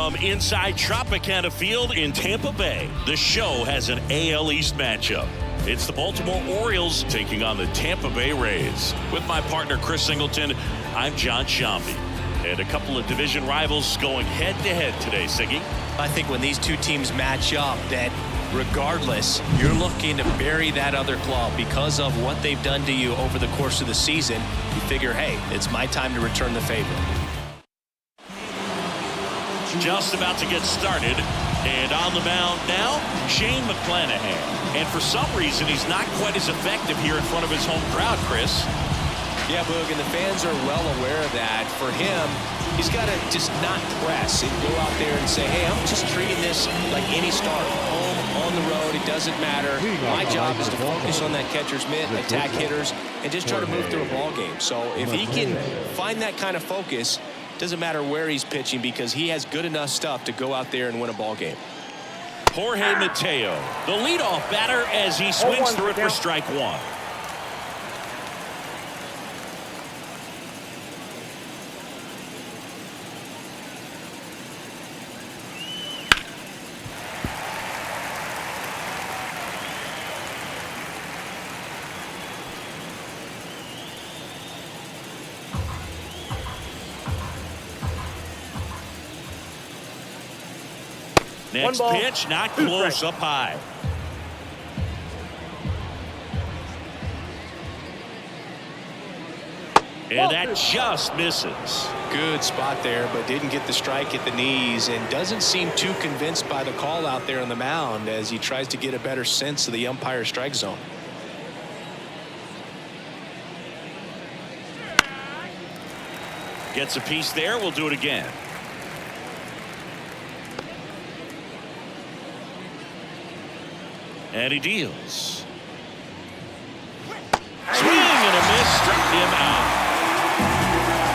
From inside Tropicana Field in Tampa Bay, the show has an AL East matchup. It's the Baltimore Orioles taking on the Tampa Bay Rays. With my partner Chris Singleton, I'm John Sciambi. And a couple of division rivals going head-to-head today, Siggy. I think when these two teams match up, that regardless, you're looking to bury that other club because of what they've done to you over the course of the season. You figure, hey, it's my time to return the favor. Just about to get started, and on the mound now, Shane McClanahan. And for some reason, he's not quite as effective here in front of his home crowd, Chris. Yeah, Boog, and the fans are well aware of that. For him, he's got to just not press and go out there and say, hey, I'm just treating this like any start. Home, on the road, it doesn't matter. My job is to focus on that catcher's mitt, attack hitters, and just try to move through a ball game. So if he can find that kind of focus, doesn't matter where he's pitching because he has good enough stuff to go out there and win a ball game. Jorge Mateo, the leadoff batter as he swings through it for strike one. Next pitch, not close, up high. And that just misses. Good spot there, but didn't get the strike at the knees and doesn't seem too convinced by the call out there on the mound as he tries to get a better sense of the umpire strike zone. Gets a piece there. We'll do it again. And he deals. Swing and a miss, struck him out.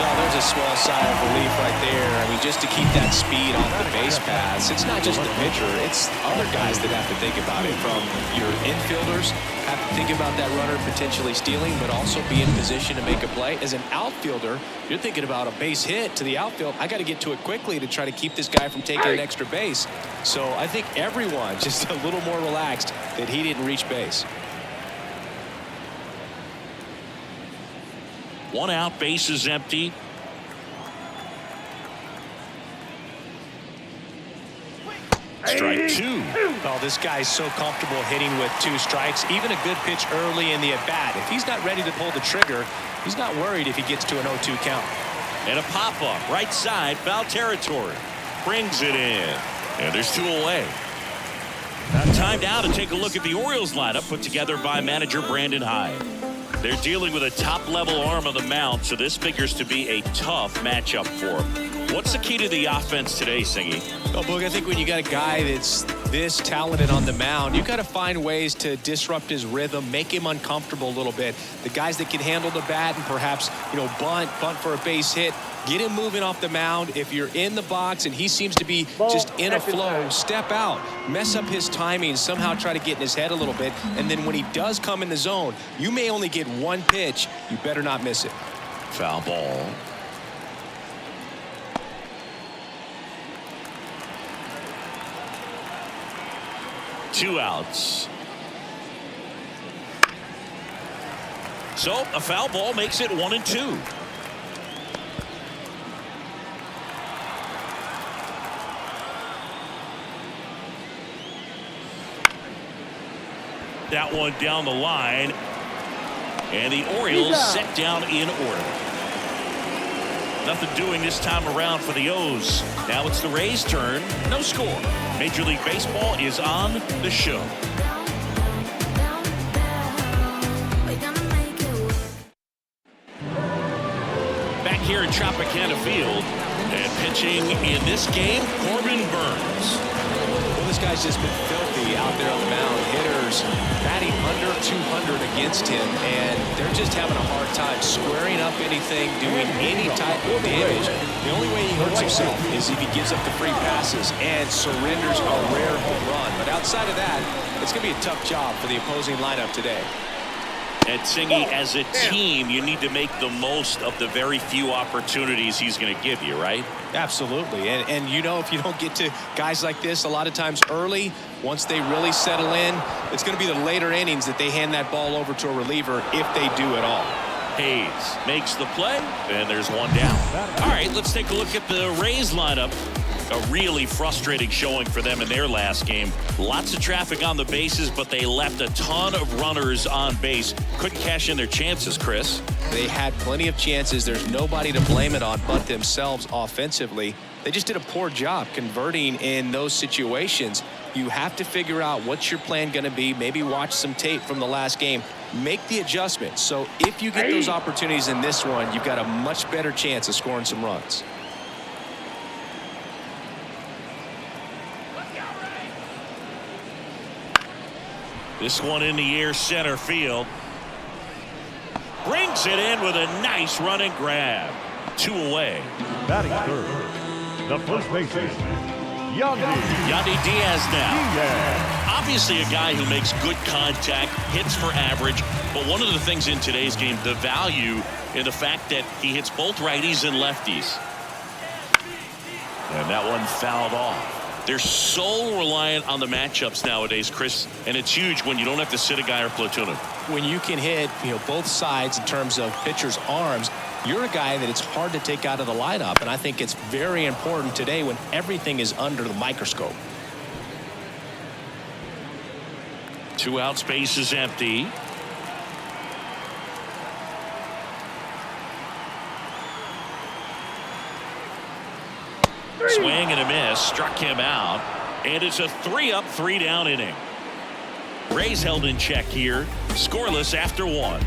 Well, there's a small sigh of relief right there. I mean, just to keep that speed off the base paths. It's not just the pitcher, it's other guys that have to think about it. From your infielders, have to think about that runner potentially stealing, but also be in position to make a play. As an outfielder, you're thinking about a base hit to the outfield. I got to get to it quickly to try to keep this guy from taking an extra base. So I think everyone just a little more relaxed that he didn't reach base. One out, base is empty. Strike two. Oh, this guy's so comfortable hitting with two strikes. Even a good pitch early in the at-bat. If he's not ready to pull the trigger, he's not worried if he gets to an 0-2 count. And a pop-up, right side, foul territory. Brings it in. And there's two away. Time now to take a look at the Orioles lineup put together by manager Brandon Hyde. They're dealing with a top-level arm on the mound, so this figures to be a tough matchup for them. What's the key to the offense today, Singy? Well, Boog, I think when you got a guy that's this talented on the mound, you got to find ways to disrupt his rhythm, make him uncomfortable a little bit. The guys that can handle the bat and perhaps, bunt for a base hit, get him moving off the mound. If you're in the box and he seems to be just in a flow, step out, mess up his timing, somehow try to get in his head a little bit. And then when he does come in the zone, you may only get one pitch. You better not miss it. Foul ball. Two outs. So a foul ball makes it 1-2. That one down the line. And the Orioles set down in order. Nothing doing this time around for the O's. Now it's the Rays' turn. No score. Major League Baseball is on the show. Back here at Tropicana Field, and pitching in this game, Corbin Burns. Well, this guy's just been filthy out there on the mound. Hitters batting under 200 against him, and they're just having a hard time squaring up anything, doing any type of damage. The only way he hurts himself is if he gives up the free passes and surrenders a rare home run. But outside of that, it's going to be a tough job for the opposing lineup today. And Singy, as a team, you need to make the most of the very few opportunities he's going to give you, right? Absolutely. And you know, if you don't get to guys like this a lot of times early, once they really settle in, it's going to be the later innings that they hand that ball over to a reliever if they do at all. Hayes makes the play, and there's one down. All right, let's take a look at the Rays lineup. A really frustrating showing for them in their last game. Lots of traffic on the bases, but they left a ton of runners on base. Couldn't cash in their chances, Chris. They had plenty of chances. There's nobody to blame it on but themselves offensively. They just did a poor job converting in those situations. You have to figure out what's your plan going to be. Maybe watch some tape from the last game. Make the adjustments. So if you get those opportunities in this one, you've got a much better chance of scoring some runs. This one in the air, center field. Brings it in with a nice running grab. 2 away. Batting third, the first baseman, Yandy Diaz now. Obviously a guy who makes good contact, hits for average, but one of the things in today's game, the value in the fact that he hits both righties and lefties. And that one fouled off. They're so reliant on the matchups nowadays, Chris, and it's huge when you don't have to sit a guy or platoon him. When you can hit, both sides in terms of pitchers' arms, you're a guy that it's hard to take out of the lineup, and I think it's very important today when everything is under the microscope. 2 out, space is empty. Swing and a miss, struck him out, and it's a 3-up, 3-down inning. Rays held in check here, scoreless after 1.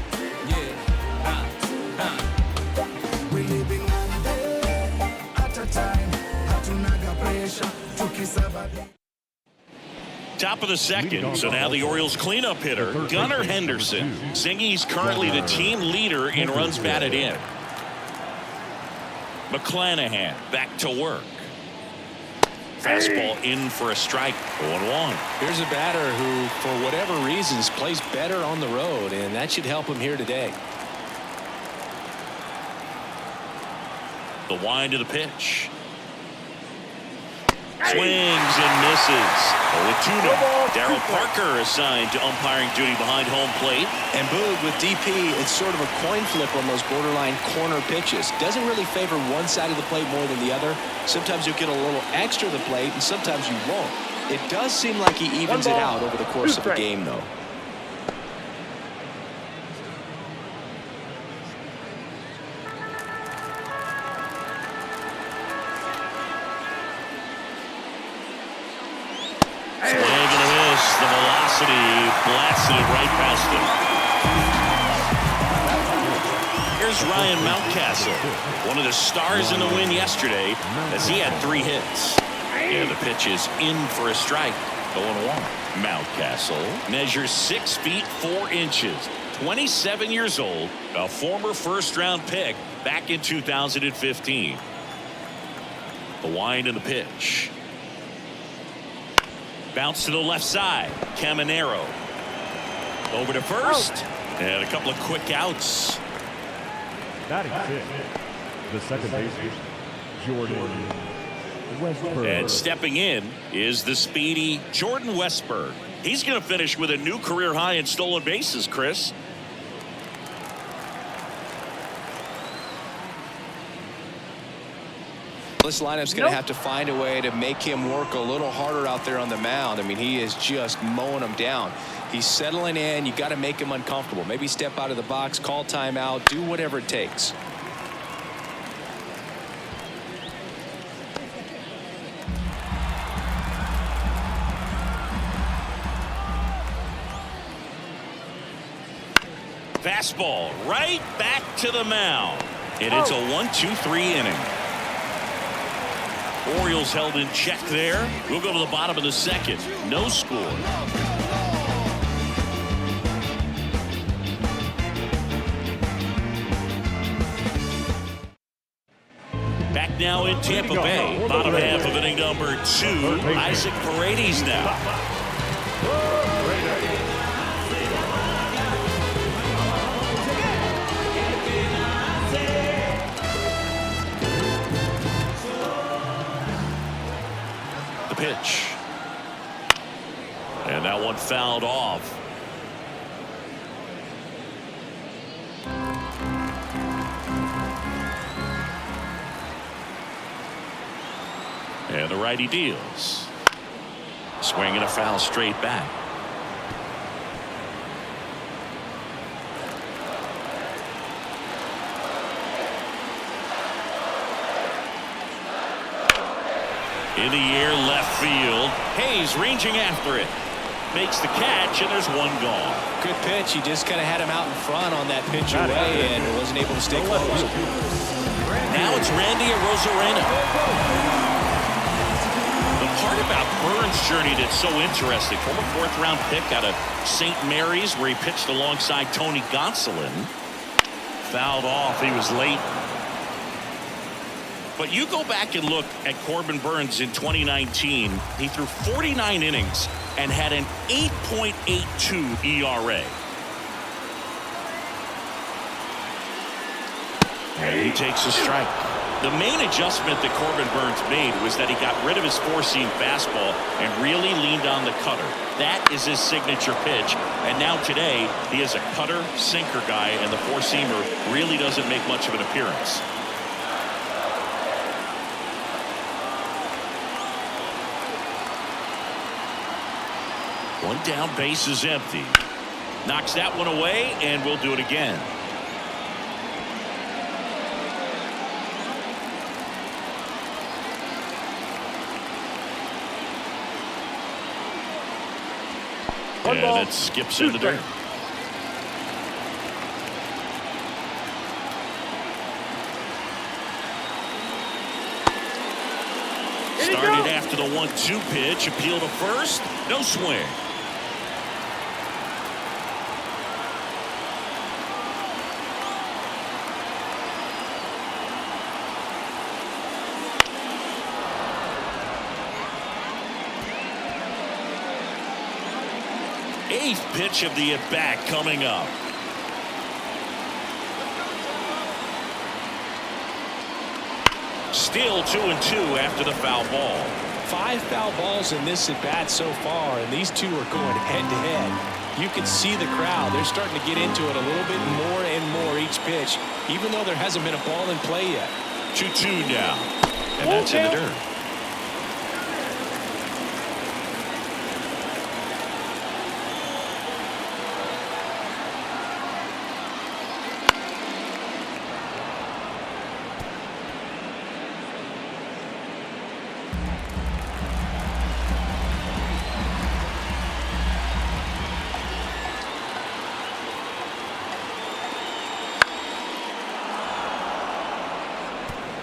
Top of the second, so now the Orioles cleanup hitter, Gunnar Henderson. Singy's currently the team leader in runs batted in. McClanahan back to work. Fastball in for a strike. 0-1. Here's a batter who, for whatever reasons, plays better on the road, and that should help him here today. The wind of the pitch. Swings and misses. 0-2. Darryl Parker assigned to umpiring duty behind home plate. And Boog, with DP, it's sort of a coin flip on those borderline corner pitches. Doesn't really favor one side of the plate more than the other. Sometimes you get a little extra the plate, and sometimes you won't. It does seem like he evens it out over the course of the game, though. Swing and a miss. The velocity blasted it right past him. Here's Ryan Mountcastle, one of the stars in the win yesterday, as he had 3 hits. And the pitch is in for a strike. 0-1. Mountcastle measures 6 feet 4 inches. 27 years old, a former first-round pick back in 2015. The wind and the pitch. Bounce to the left side. Caminero over to first, and a couple of quick outs. batting fifth, the second baseman, Jordan Westberg. And stepping in is the speedy Jordan Westberg. He's going to finish with a new career high in stolen bases, Chris. This lineup's going to have to find a way to make him work a little harder out there on the mound. I mean, he is just mowing them down. He's settling in. You got to make him uncomfortable. Maybe step out of the box, call timeout, do whatever it takes. Fastball right back to the mound. And it's a 1-2-3 inning. Orioles held in check there. We'll go to the bottom of the second. No score. Back now in Tampa Bay. Bottom half of inning number 2. Isaac Paredes now. pitch. And that one fouled off. And the righty deals. Swinging a foul straight back. In the air, left field. Hayes ranging after it. Makes the catch, and there's one gone. Good pitch. He just kind of had him out in front on that pitch away and wasn't able to stay close. Now it's Randy Arozarena. The part about Burns' journey that's so interesting, former fourth-round pick out of St. Mary's, where he pitched alongside Tony Gonsolin. Fouled off. He was late. But you go back and look at Corbin Burns in 2019. He threw 49 innings and had an 8.82 ERA. And he takes a strike. The main adjustment that Corbin Burns made was that he got rid of his four-seam fastball and really leaned on the cutter. That is his signature pitch. And now today, he is a cutter, sinker guy, and the four-seamer really doesn't make much of an appearance. One down, base is empty. Knocks that one away, and we'll do it again. And it skips in the dirt. Started after the 1-2 pitch. Appeal to first. No swing. Eighth pitch of the at-bat coming up. Still 2-2 after the foul ball. 5 foul balls in this at-bat so far, and these two are going head-to-head. You can see the crowd. They're starting to get into it a little bit more and more each pitch, even though there hasn't been a ball in play yet. 2-2 now. And that's in the dirt.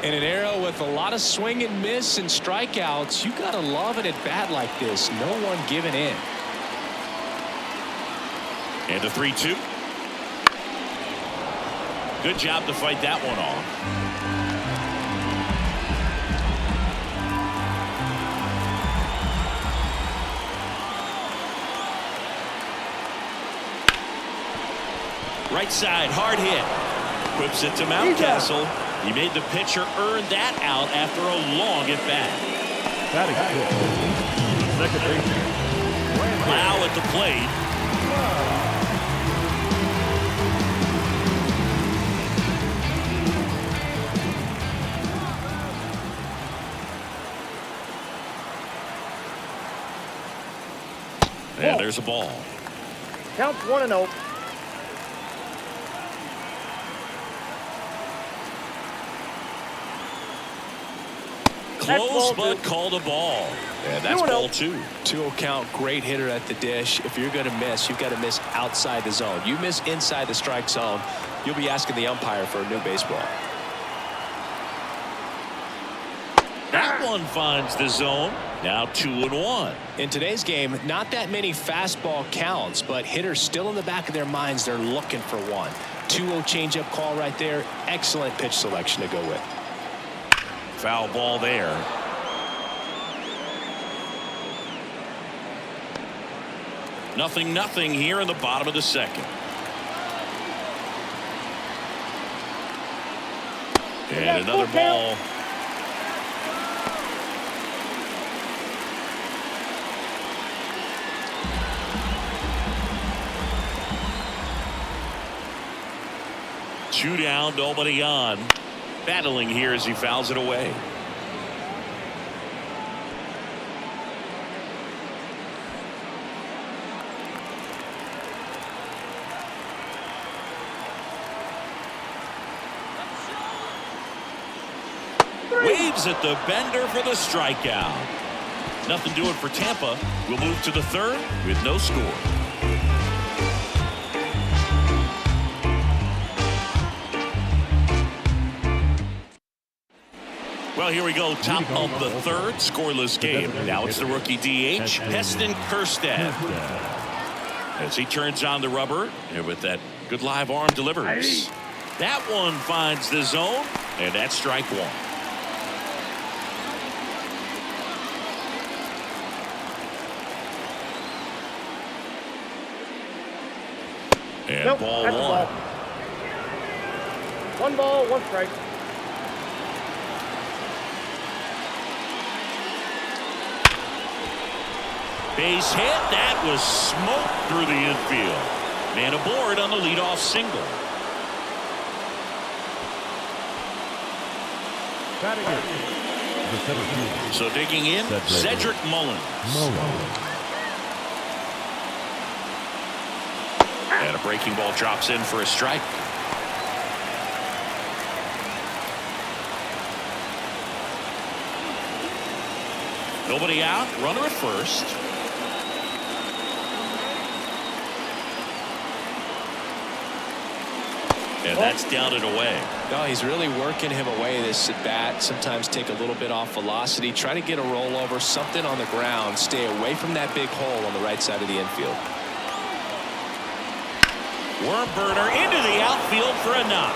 In an era with a lot of swing and miss and strikeouts, you gotta love it at bat like this. No one giving in. And the 3-2. Good job to fight that one off. Right side, hard hit. Whips it to Mountcastle. He made the pitcher earn that out after a long at-bat. Batting fifth. Second baseman. Lau at the plate. And there's a ball. Counts 1-0. Close, but called a ball. And that's ball 2. 2-0 count, great hitter at the dish. If you're going to miss, you've got to miss outside the zone. You miss inside the strike zone, you'll be asking the umpire for a new baseball. That one finds the zone. Now 2-1. In today's game, not that many fastball counts, but hitters still in the back of their minds, they're looking for one. 2-0 changeup call right there. Excellent pitch selection to go with. Foul ball there. Nothing here in the bottom of the second. And another ball. 2 down, nobody on. Battling here as he fouls it away. Waves at the bender for the strikeout. Nothing doing for Tampa. We'll move to the 3rd with no score. Well, here we go. Top of the 3rd, scoreless game. Now it's the rookie DH, Heston Kjerstad. As he turns on the rubber, and with that good live arm delivers. That one finds the zone, and that's strike 1. And nope, ball that's 1. Ball. 1 ball, 1 strike. Base hit. That was smoked through the infield. Man aboard on the leadoff single. So digging in, Cedric Mullins. And a breaking ball drops in for a strike. Nobody out. Runner at first. And that's down and away. No, he's really working him away this at bat. Sometimes take a little bit off velocity. Try to get a rollover, something on the ground. Stay away from that big hole on the right side of the infield. Worm burner into the outfield for a knock.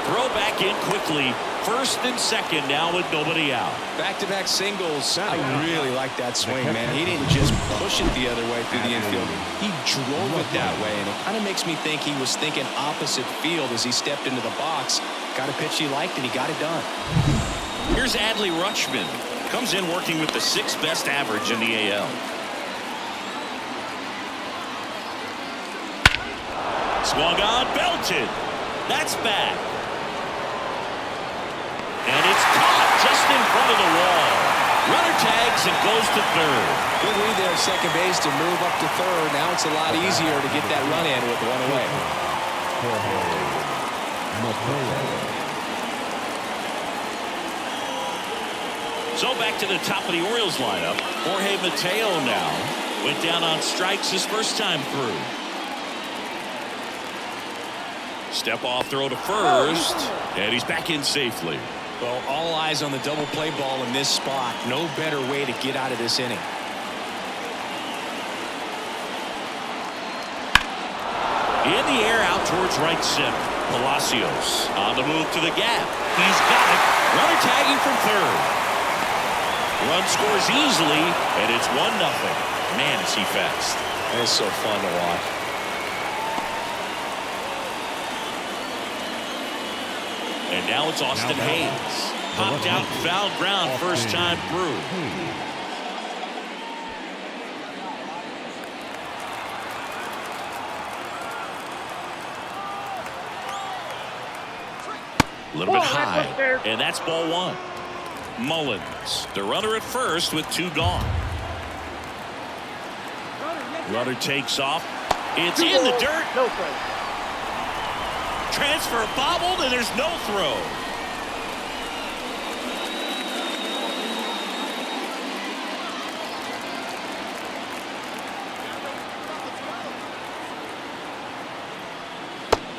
Throw back in quickly. 1st and 2nd now with nobody out. Back-to-back singles. I really like that swing, man. He didn't just push it the other way through the infield. He drove it that way, and it kind of makes me think he was thinking opposite field as he stepped into the box. Got a pitch he liked, and he got it done. Here's Adley Rutschman. Comes in working with the 6th best average in the AL. Swung on, belted. That's back. And it's caught just in front of the wall. Runner tags and goes to 3rd. Good lead there at second base to move up to 3rd. Now it's a lot easier to get that run in with 1 away. So back to the top of the Orioles lineup. Jorge Mateo now went down on strikes his first time through. Step off throw to first, and he's back in safely. Well, all eyes on the double play ball in this spot. No better way to get out of this inning. In the air out towards right center. Palacios on the move to the gap. He's got it. Runner tagging from 3rd. Run scores easily, and it's 1-0. Man, is he fast. It's so fun to watch. And now it's Austin Hayes. Popped out foul ground first time through. A little bit high. And that's ball 1. Mullins, the runner at first with 2 gone. Runner takes off. It's in the dirt. No throw. Transfer bobbled, and there's no throw.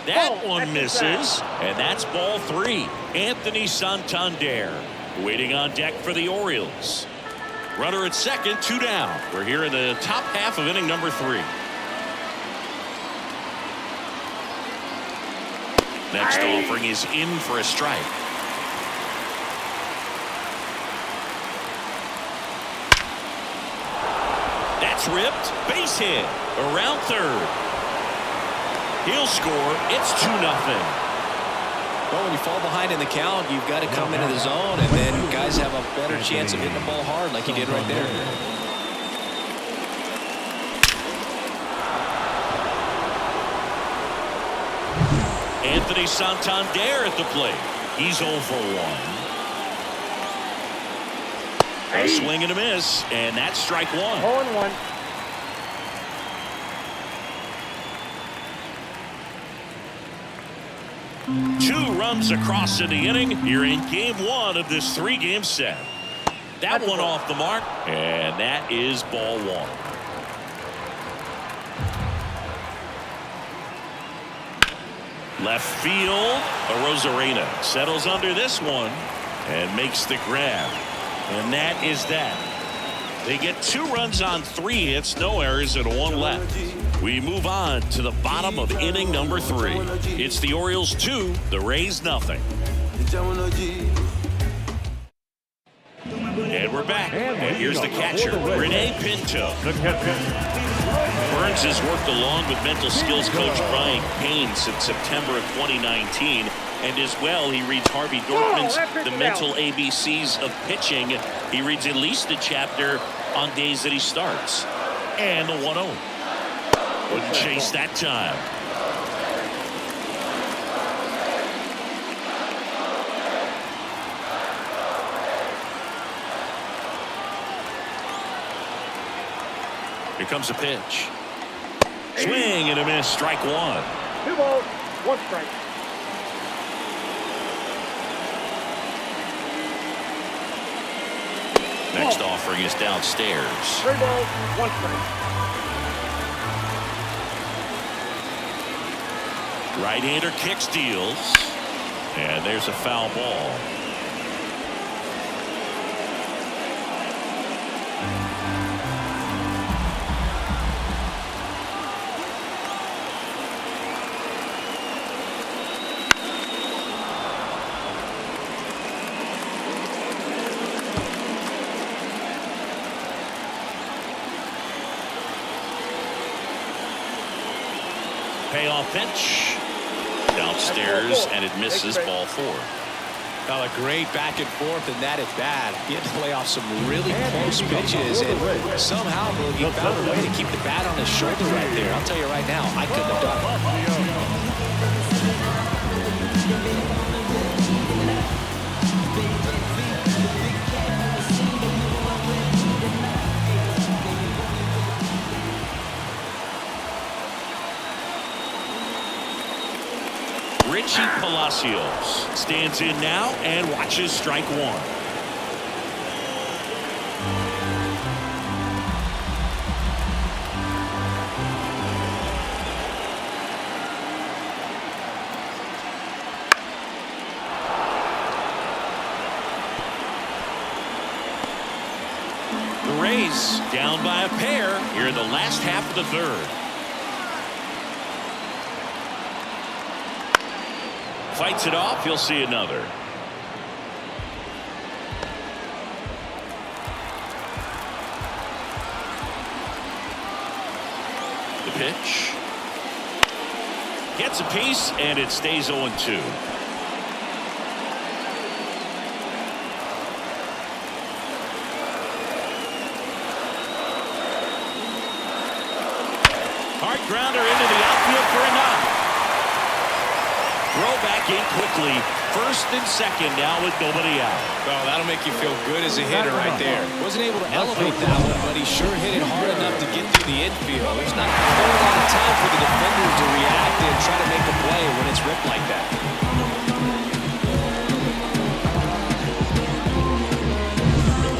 That one misses, and that's ball 3. Anthony Santander waiting on deck for the Orioles. Runner at second, 2 down. We're here in the top half of inning number 3. Next offering is in for a strike. That's ripped. Base hit. Around 3rd. He'll score. It's 2-0. Well, when you fall behind in the count, you've got to come into the zone, and then guys have a better chance of hitting the ball hard like he did right there. Anthony Santander at the plate. He's 0 for 1. A swing and a miss, and that's strike 1. 0-1. Two runs across in the inning. You're in game 1 of this 3-game set. That one off the mark, and that is ball 1. Left field, Arozarena settles under this one and makes the grab. And that is that. They get 2 runs on 3 hits, no errors, and 1 left. We move on to the bottom of inning number 3. It's the Orioles 2, the Rays nothing. And we're back. And here's the catcher, Rene Pinto. Burns has worked along with mental skills coach Brian Payne since September of 2019. And as well, he reads Harvey Dortman's The Mental ABCs of Pitching. He reads at least a chapter on days that he starts. And the 1-0. Wouldn't chase that time. Here comes a pitch. Swing and a miss, strike 1. 2 balls, 1 strike. Next offering is downstairs. 3 balls, 1 strike. Right-hander kicks, deals. And there's a foul ball. Payoff pitch. Downstairs, and it misses, ball 4. Well, a great back and forth, and that at bat. He had to lay off some really close pitches, and somehow he found a way to keep the bat on his shoulder right there. I'll tell you right now, I couldn't have done it. Richie Palacios stands in now and watches strike 1. The Rays down by a pair here in the last half of the 3rd. Fights it off. He'll see another. The pitch. Gets a piece, and it stays 0-2. Hard grounder into the outfield for a knock. Throw back in quickly. 1st and 2nd now with nobody out. Well, that'll make you feel good as a hitter right there. Wasn't able to elevate that one, but he sure hit it hard enough to get through the infield. There's not a whole lot of time for the defender to react and try to make a play when it's ripped like that.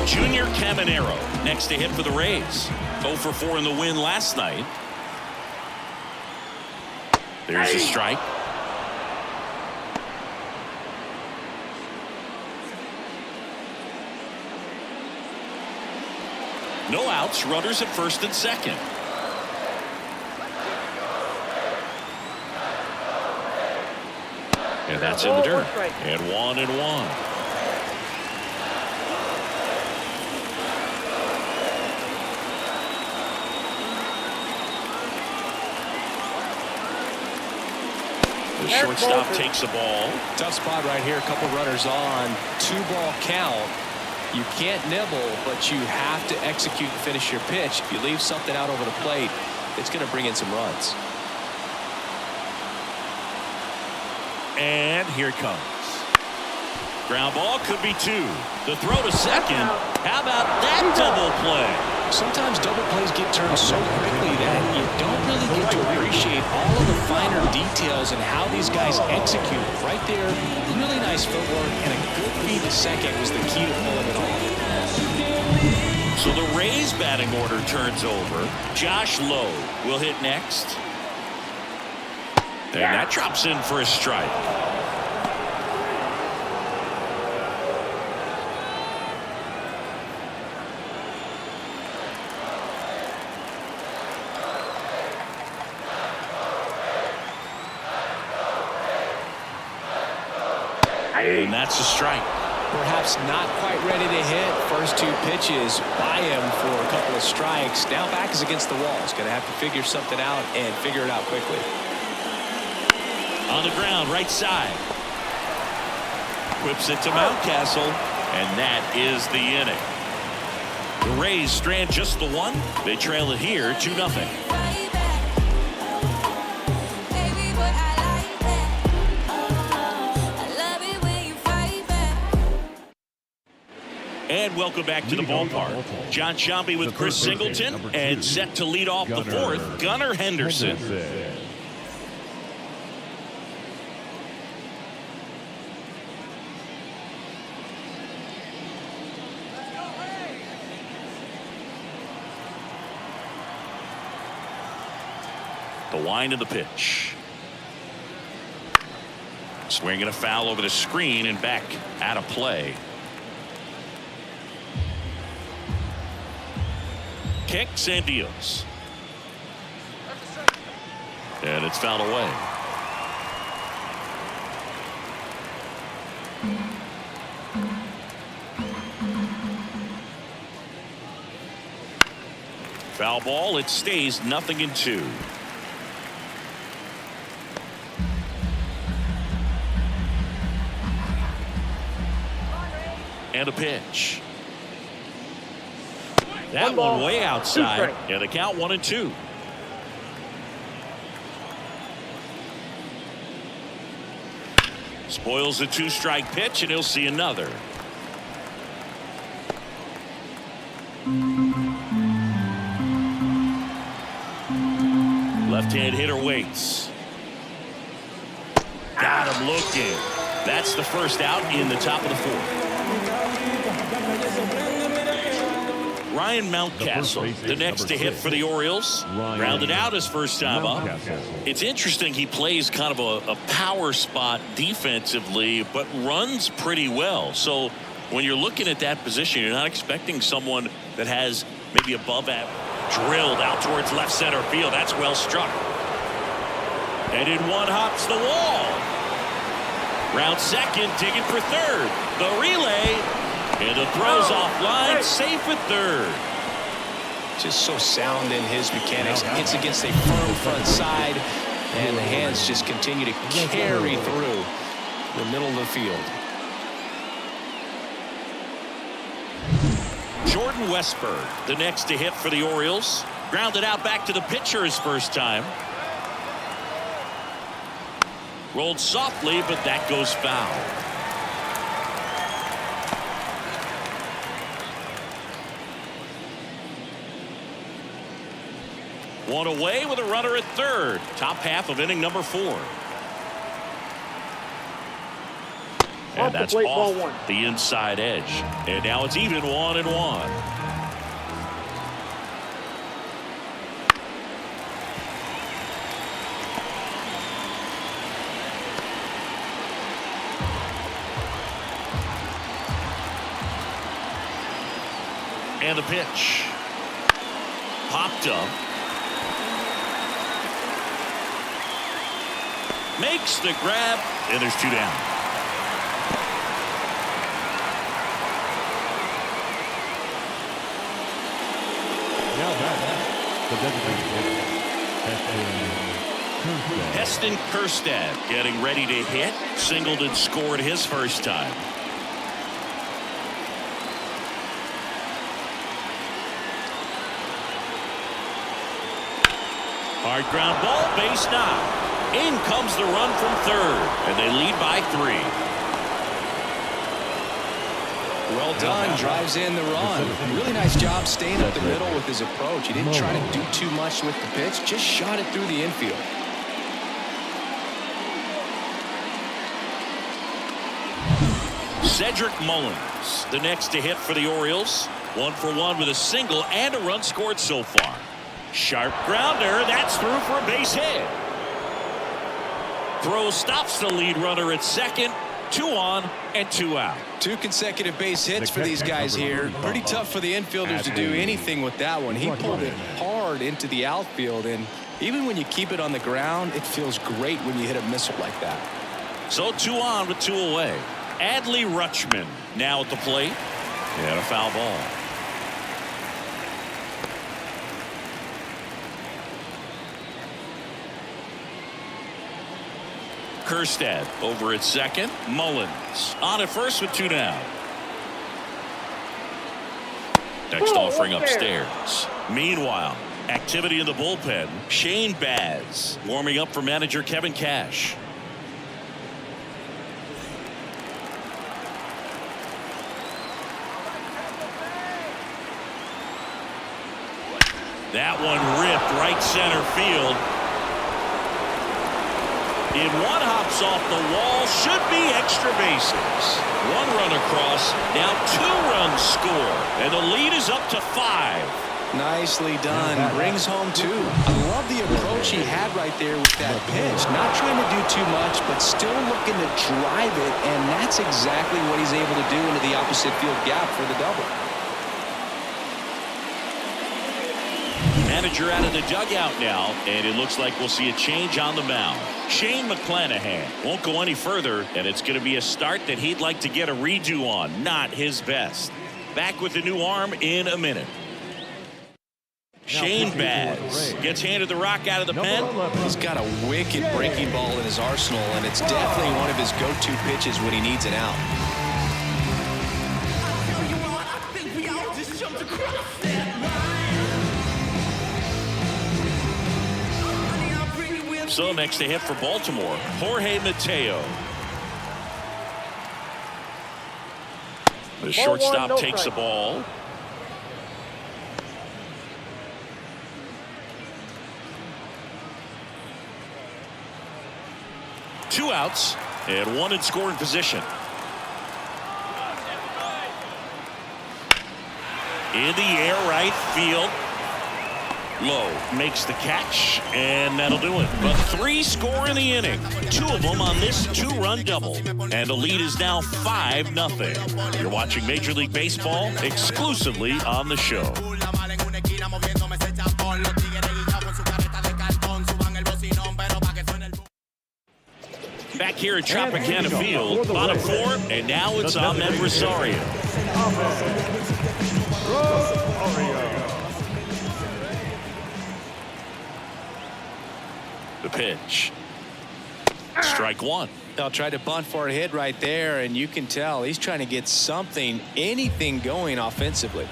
Junior Caminero next to hit for the Rays. 0 for 4 in the win last night. There's a strike. No outs, runners at 1st and 2nd. And that's in the dirt. And 1-1. The shortstop takes the ball. Tough spot right here. A couple runners on. 2-ball count. You can't nibble, but you have to execute and finish your pitch. If you leave something out over the plate, it's going to bring in some runs. And here it comes. Ground ball could be 2. The throw to second. How about that double play? Sometimes double plays get turned so quickly that you don't really get to appreciate all of the finer details and how these guys execute. Right there, really nice footwork, and a good feed to second was the key to pulling it off. So the Rays batting order turns over. Josh Lowe will hit next. And that drops in for a strike. And that's a strike. Perhaps not quite ready to hit. First 2 pitches by him for a couple of strikes. Now back is against the wall. He's going to have to figure something out and figure it out quickly. On the ground, right side. Whips it to Mountcastle, and that is the inning. The Rays strand just the 1. They trail it here 2-0. And welcome back to the ballpark. John Sciambi with Chris Singleton, and set to lead off the 4th, Gunnar Henderson. The wind of the pitch. Swinging a foul over the screen and back out of play. Kicks and deals. And it's fouled away. Foul ball. It stays 0-2. And a pitch. That one way outside, and the count 1-2. Spoils the 2-strike pitch, and he'll see another. Left-hand hitter waits. Got him looking. That's the first out in the top of the 4th. Ryan Mountcastle, the next to hit for the Orioles. Rounded out his first time up. It's interesting, he plays kind of a power spot defensively, but runs pretty well. So when you're looking at that position, you're not expecting someone that has maybe above average. Drilled out towards left center field. That's well struck. And in one hops the wall. Round second, digging for third. The relay. And the throw's offline, safe at third. Just so sound in his mechanics. Hits against a firm front side, and the hands just continue to carry through the middle of the field. Jordan Westburg, the next to hit for the Orioles. Grounded out back to the pitcher his first time. Rolled softly, but that goes foul. One away with a runner at third. Top half of inning number 4. And that's off the inside edge. And now it's even 1-1. And the pitch. Popped up. Makes the grab, and there's 2 down. Heston Kjerstad getting ready to hit. Singleton scored his first time. Hard ground ball, base knock. In comes the run from third, and they lead by 3. Well done. Drives in the run. Really nice job staying up the middle with his approach. He didn't try to do too much with the pitch. Just shot it through the infield. Cedric Mullins, the next to hit for the Orioles. 1 for 1 with a single and a run scored so far. Sharp grounder. That's through for a base hit. Throw stops the lead runner at second. 2 on and 2 out. 2 consecutive base hits for these guys here. Pretty tough for the infielders to do anything with that one. He pulled it hard into the outfield, and even when you keep it on the ground, it feels great when you hit a missile like that. So 2 on with 2 away. Adley Rutschman now at the plate. And a foul ball. Kerstad over at second. Mullins on at first with 2 down. Next offering upstairs. Meanwhile, activity in the bullpen. Shane Baz warming up for manager Kevin Cash. That one ripped right center field. In one hops off the wall, should be extra bases. 1 run across, now 2 runs score, and the lead is up to 5. Nicely done. Brings home 2. I love the approach he had right there with that pitch. Not trying to do too much, but still looking to drive it, and that's exactly what he's able to do into the opposite field gap for the double. Manager out of the dugout now, and it looks like we'll see a change on the mound. Shane McClanahan won't go any further, and it's going to be a start that he'd like to get a redo on. Not his best. Back with the new arm in a minute. Shane Baz gets handed the rock out of the pen. He's got a wicked breaking ball in his arsenal, and it's definitely one of his go-to pitches when he needs an out. So next to hit for Baltimore, Jorge Mateo. The shortstop takes the ball. Two outs and 1 in scoring position. In the air, right field. Low makes the catch, and that'll do it. But 3 score in the inning. 2 of them on this 2-run double. And the lead is now 5-0. You're watching Major League Baseball exclusively on the show. Back here at Tropicana Field, bottom 4, and now it's Ahmed Rosario. The pitch. Strike 1. They'll try to bunt for a hit right there, and you can tell he's trying to get something, anything going offensively.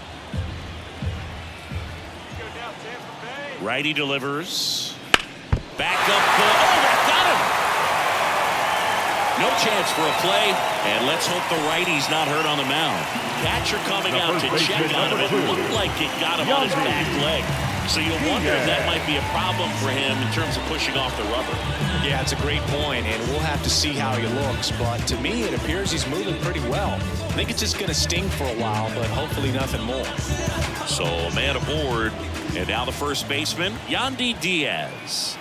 Righty delivers. Back up. Oh, that got him. No chance for a play, and let's hope the righty's not hurt on the mound. Catcher coming out to check on him. It looked like it got him on his back leg. So you'll wonder if that might be a problem for him in terms of pushing off the rubber. Yeah, it's a great point, and we'll have to see how he looks. But to me, it appears he's moving pretty well. I think it's just going to sting for a while, but hopefully nothing more. So a man aboard, and now the first baseman, Yandy Diaz.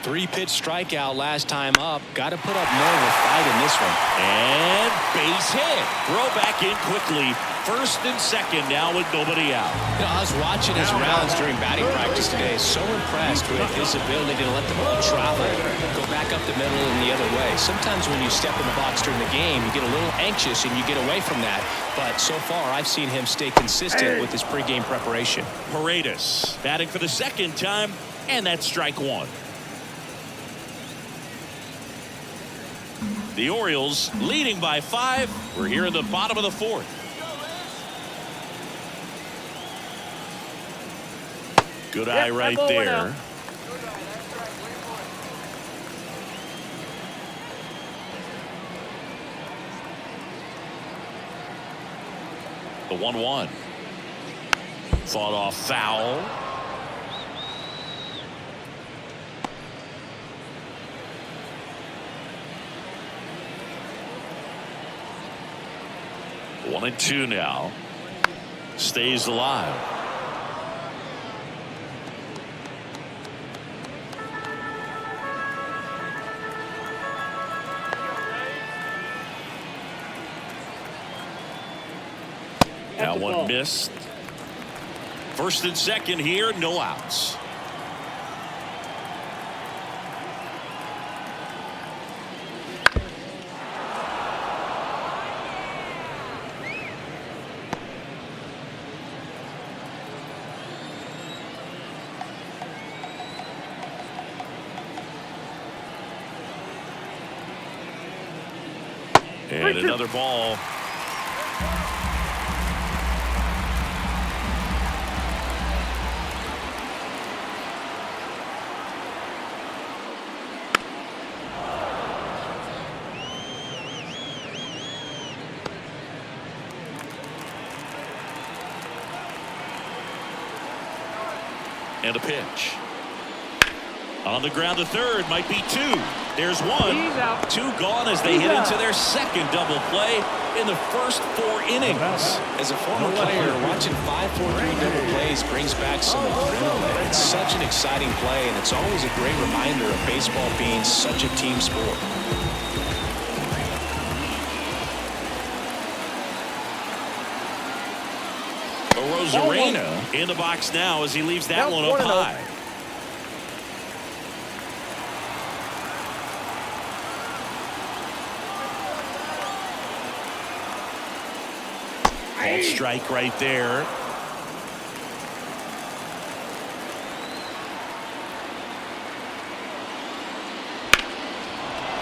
3-pitch strikeout last time up. Got to put up more of a fight in this one. And base hit. Throw back in quickly. First and second now with nobody out. You know, I was watching his rounds during batting practice today. So impressed with his ability to let the ball travel, go back up the middle and the other way. Sometimes when you step in the box during the game, you get a little anxious and you get away from that. But so far, I've seen him stay consistent with his pregame preparation. Paredes batting for the second time, and that's strike 1. The Orioles leading by 5. We're here in the bottom of the 4th. Good eye right there. The 1-1. Fought off foul. One and two now. Stays alive. That one missed. First and second here, no outs. And another ball. And a pitch. On the ground to third, might be two. There's one. Two gone as they hit into their second double play in the first 4 innings. As a former player, watching 5-4-3 double plays brings back some adrenaline. It's such an exciting play, and it's always a great reminder of baseball being such a team sport. Rosarena in the box now as he leaves that one up high. Called strike right there.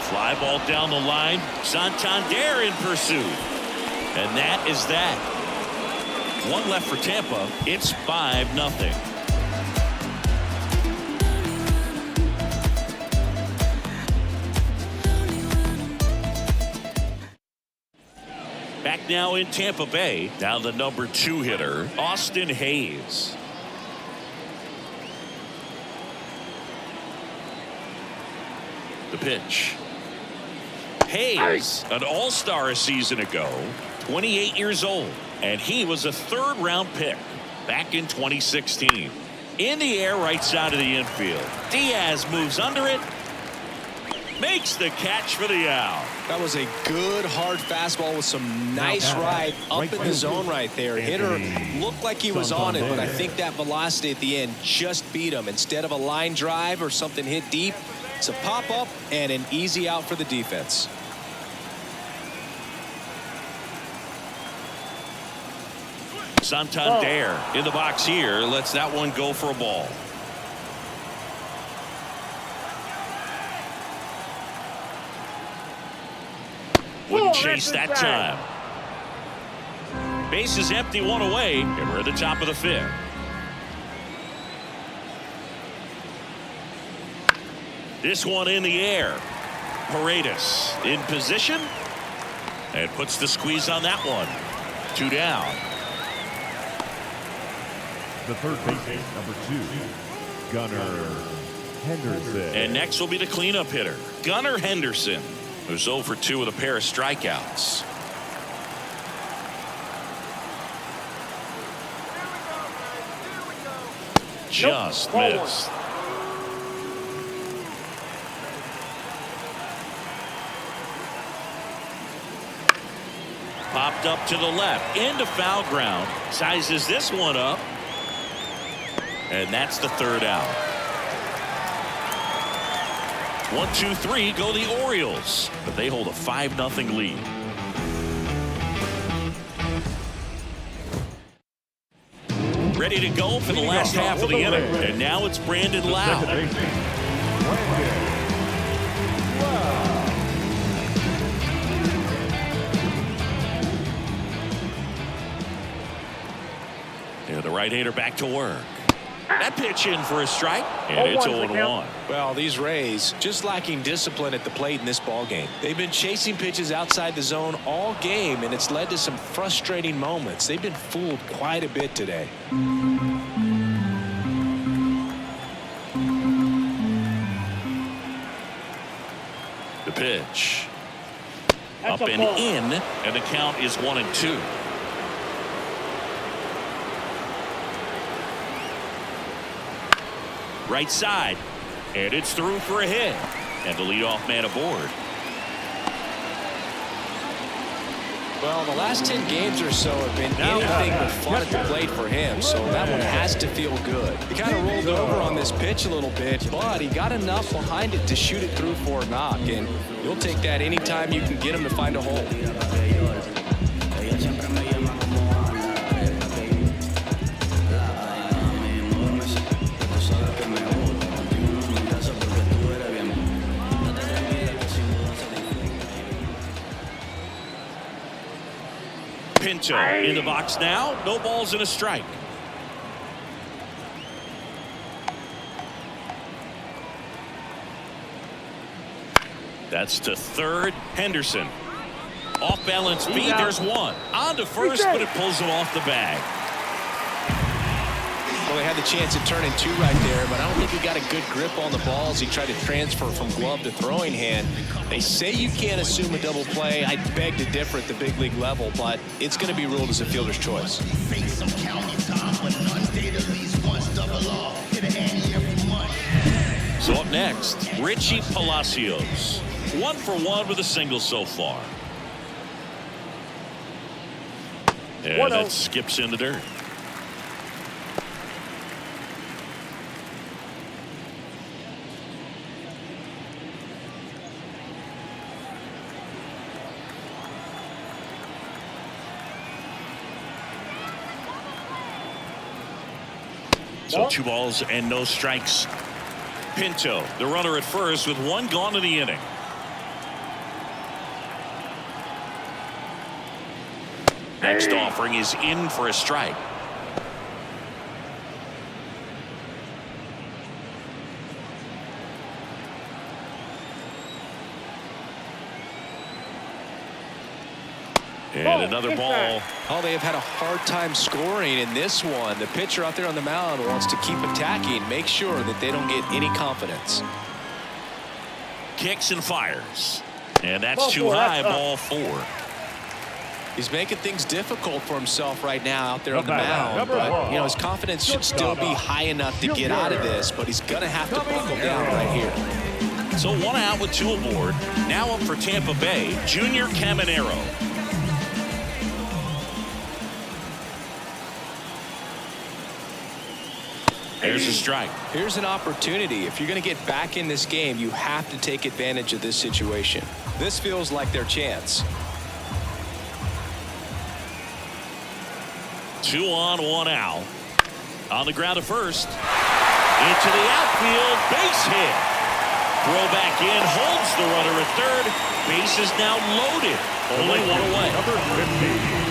Fly ball down the line. Santander in pursuit. And that is that. One left for Tampa. It's 5-0. Back now in Tampa Bay. Now the number 2 hitter, Austin Hayes. The pitch. Hayes, an all-star a season ago, 28 years old. And he was a 3rd-round pick back in 2016. In the air, right side of the infield. Diaz moves under it. Makes the catch for the out. That was a good, hard fastball with some nice ride up in the zone right there. Hitter looked like he was on it, but I think that velocity at the end just beat him. Instead of a line drive or something hit deep, it's a pop-up and an easy out for the defense. Santander in the box here lets that one go for a ball. Wouldn't chase that time. Base is empty, one away, and we're at the top of the 5th. This one in the air. Paredes in position and puts the squeeze on that one. 2 down. The third baseman, number 2, Gunnar Henderson. And next will be the cleanup hitter, Gunnar Henderson, who's 0 for 2 with a pair of strikeouts. Just missed. Popped up to the left into foul ground. Sizes this one up. And that's the 3rd out. 1, 2, 3 go the Orioles, but they hold a 5-0 lead. Ready to go for the last half of the inning, and now it's Brandon Lau. And the right-hander back to work. That pitch in for a strike, and it's 0-1. Well, these Rays just lacking discipline at the plate in this ball game. They've been chasing pitches outside the zone all game, and it's led to some frustrating moments. They've been fooled quite a bit today. The pitch. That's Up a and ball. in, and the count is 1-2. Right side, and it's through for a hit, and the leadoff man aboard. Well, the last 10 games or so have been anything but fun at the plate for him, so that one has to feel good. He kind of rolled over on this pitch a little bit, but he got enough behind it to shoot it through for a knock, and you'll take that anytime you can get him to find a hole. Pinto in the box now. No balls and a strike. That's to third. Henderson. Off balance feed. There's one. On to first, but it pulls him off the bag. Well, they had the chance at turning two right there, but I don't think he got a good grip on the ball as he tried to transfer from glove to throwing hand. They say you can't assume a double play. I beg to differ at the big league level, but it's going to be ruled as a fielder's choice. So up next, Richie Palacios. 1 for 1 with a single so far. And that skips in the dirt. So 2 balls and no strikes. Pinto, the runner at first with 1 gone in the inning. Next offering is in for a strike. And another ball. Oh, they have had a hard time scoring in this one. The pitcher out there on the mound wants to keep attacking, make sure that they don't get any confidence. Kicks and fires. And that's too high, ball 4. He's making things difficult for himself right now out there on the mound. But, you know, his confidence should still be high enough to get out of this, but he's going to have to buckle down right here. So 1 out with 2 aboard. Now up for Tampa Bay, Junior Caminero. There's a strike. Here's an opportunity. If you're going to get back in this game, you have to take advantage of this situation. This feels like their chance. 2 on, 1 out. On the ground to first. Into the outfield. Base hit. Throw back in. Holds the runner at third. Base is now loaded. Only 1 away. Number 50.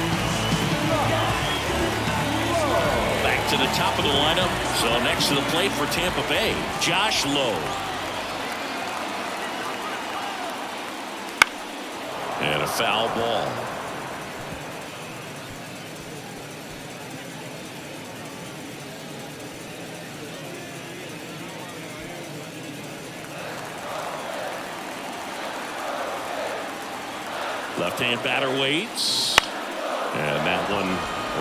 Back to the top of the lineup. So next to the plate for Tampa Bay, Josh Lowe. And a foul ball. Left-hand batter waits. And that one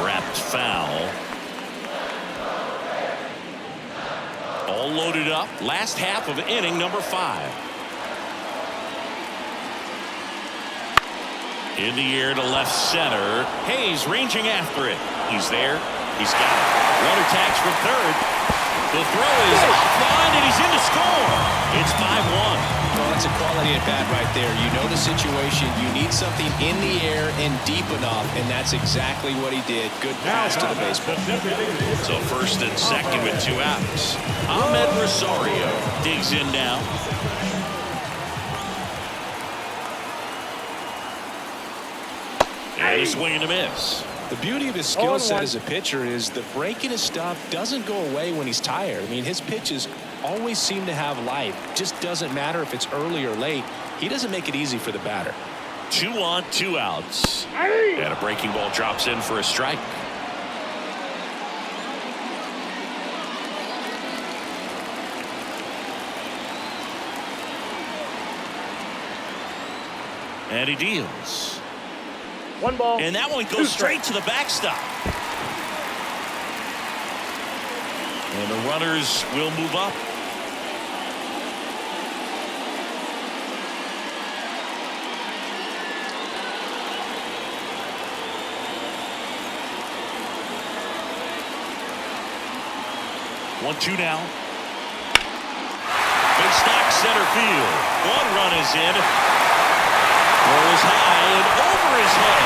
wrapped foul. All loaded up. Last half of inning number 5. In the air to left center. Hayes ranging after it. He's there. He's got it. Runner tags from third. The throw is offline and he's in to score. It's 5-1. Well, that's a quality at bat right there. You know the situation. You need something in the air and deep enough, and that's exactly what he did. Good pass to the baseball. So first and second with 2 outs. Ahmed Rosario digs in now. And a swing and a miss. The beauty of his skill set as a pitcher is the breaking his stuff doesn't go away when he's tired. I mean, his pitches always seem to have life. Just doesn't matter if it's early or late. He doesn't make it easy for the batter. 2 on, 2 outs. And a breaking ball drops in for a strike. And he deals. 1 ball. And that one goes straight to the backstop. And the runners will move up. One, 2 now. Big stack center field. 1 run is in. Throw is high and over his head.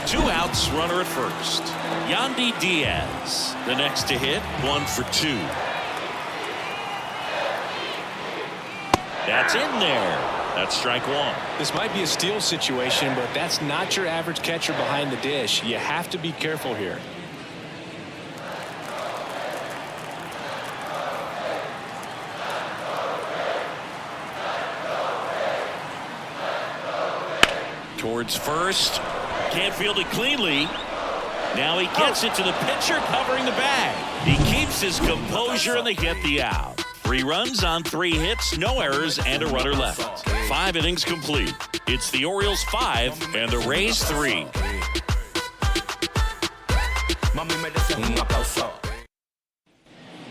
Two outs, runner at first. Yandy Diaz, the next to hit, 1 for 2. That's in there. That's strike 1. This might be a steal situation, but that's not your average catcher behind the dish. You have to be careful here. Towards first. Can't field it cleanly. Now he gets it to the pitcher covering the bag. He keeps his composure and they get the out. 3 runs on 3 hits, no errors, and a runner left. 5 innings complete. It's the Orioles 5 and the Rays 3.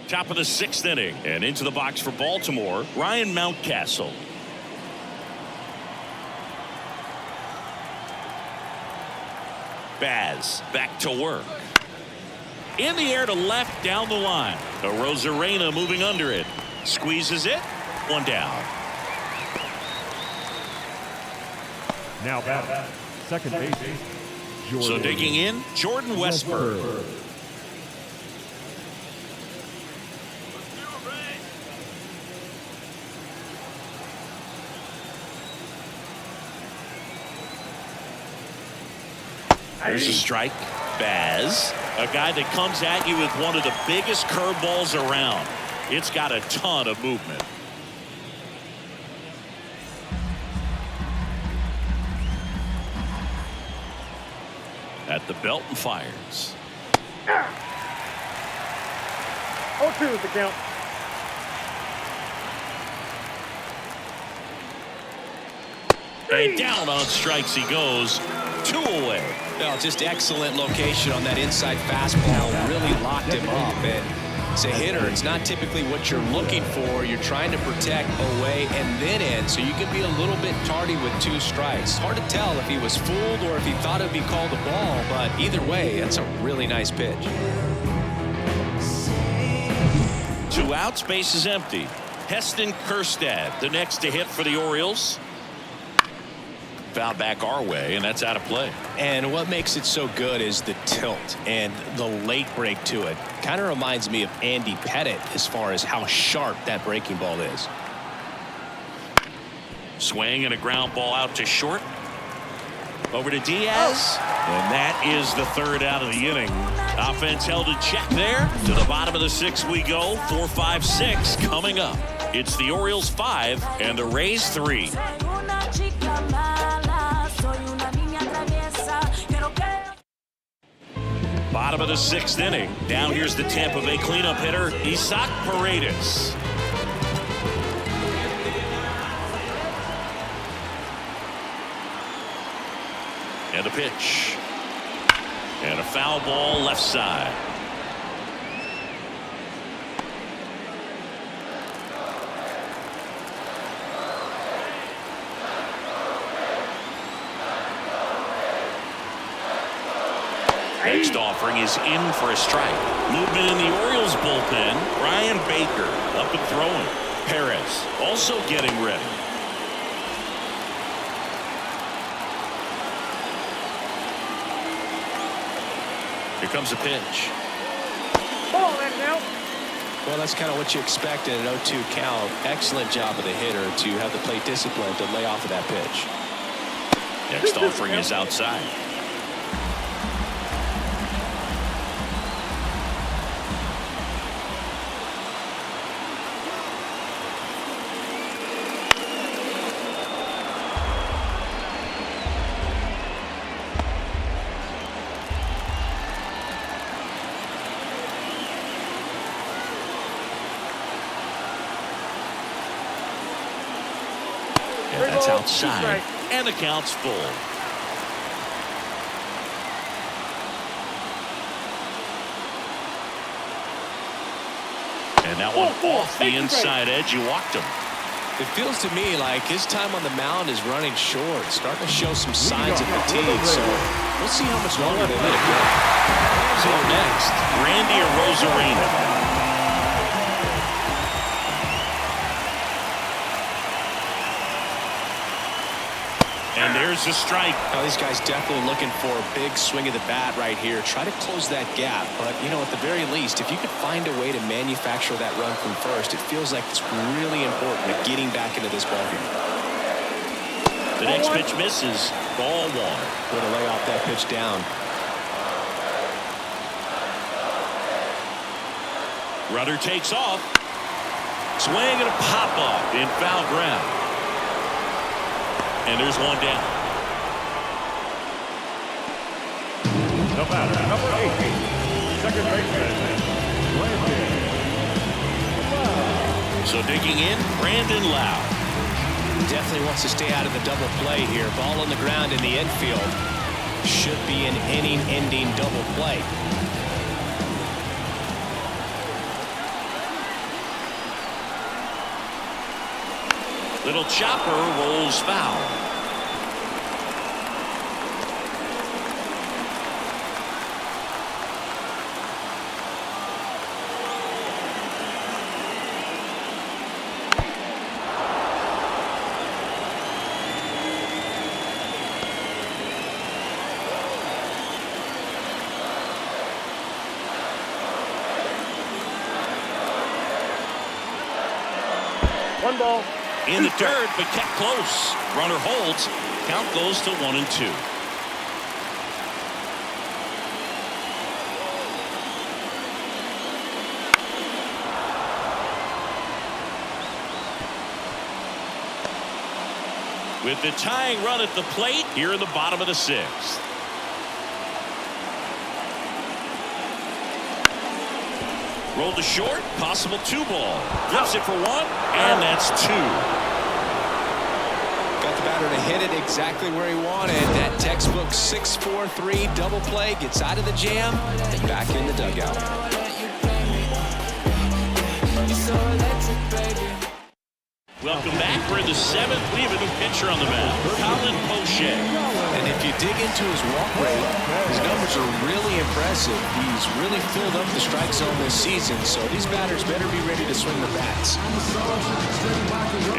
Top of the 6th inning, and into the box for Baltimore, Ryan Mountcastle. Baz back to work. In the air to left down the line. Rosarena moving under it. Squeezes it. 1 down. Now batting, second base, Jordan. So digging in, Jordan Westburg. There's a strike. Baz, a guy that comes at you with one of the biggest curveballs around. It's got a ton of movement. At the belt and fires. 0-2 is the count. And down on strikes he goes. 2 away. Well, just excellent location on that inside fastball. Really locked him up. And as a hitter, it's not typically what you're looking for. You're trying to protect away and then in, so you can be a little bit tardy with 2 strikes. Hard to tell if he was fooled or if he thought it would be called a ball, but either way, that's a really nice pitch. 2 outs, base is empty. Heston Kjerstad, the next to hit for the Orioles. Foul back our way, and that's out of play. And what makes it so good is the tilt and the late break to it. Kind of reminds me of Andy Pettit as far as how sharp that breaking ball is. Swing and a ground ball out to short. Over to Diaz. And that is the 3rd out of the inning. Offense held in check there. To the bottom of the 6th we go. 4, 5, 6 coming up. It's the Orioles 5 and the Rays 3. Bottom of the 6th inning. Now here's the Tampa Bay cleanup hitter, Isaac Paredes. And a pitch. And a foul ball left side. Next offering is in for a strike. Movement in the Orioles bullpen. Brian Baker up and throwing. Perez also getting ready. Here comes a pitch. Ball and now. Well, that's kind of what you expect in an 0-2 count. Excellent job of the hitter to have the plate discipline to lay off of that pitch. Next offering is outside. And that's outside, and the count's full. And that one off the inside edge. You walked him. It feels to me like his time on the mound is running short, starting to show some signs of fatigue. So we'll see how much longer they let it go. So next, Randy Arozarena. And there's the strike. Now these guys definitely looking for a big swing of the bat right here. Try to close that gap. But, you know, at the very least, if you could find a way to manufacture that run from first, it feels like it's really important to getting back into this ballgame. The next pitch misses. Ball one. Way to lay off that pitch down. Runner takes off. Swing and a pop up in foul ground. And there's one down. The batter, number 8, second baseman, Brandon. So digging in, Brandon Lau. Definitely wants to stay out of the double play here. Ball on the ground in the infield. Should be an inning-ending double play. Little chopper rolls foul. One ball. In the dirt, but kept close. Runner holds. Count goes to 1-2. With the tying run at the plate here in the bottom of the 6th. Rolled to short, possible 2-ball. Flips it for 1, and that's 2. Got the batter to hit it exactly where he wanted. That textbook 6-4-3 double play gets out of the jam and back in the dugout. Welcome back. We're in the 7th. We have a new pitcher on the mound, Colin Poche. And if you dig into his walk rate, his numbers are really impressive. He's really filled up the strike zone this season, so these batters better be ready to swing the bats.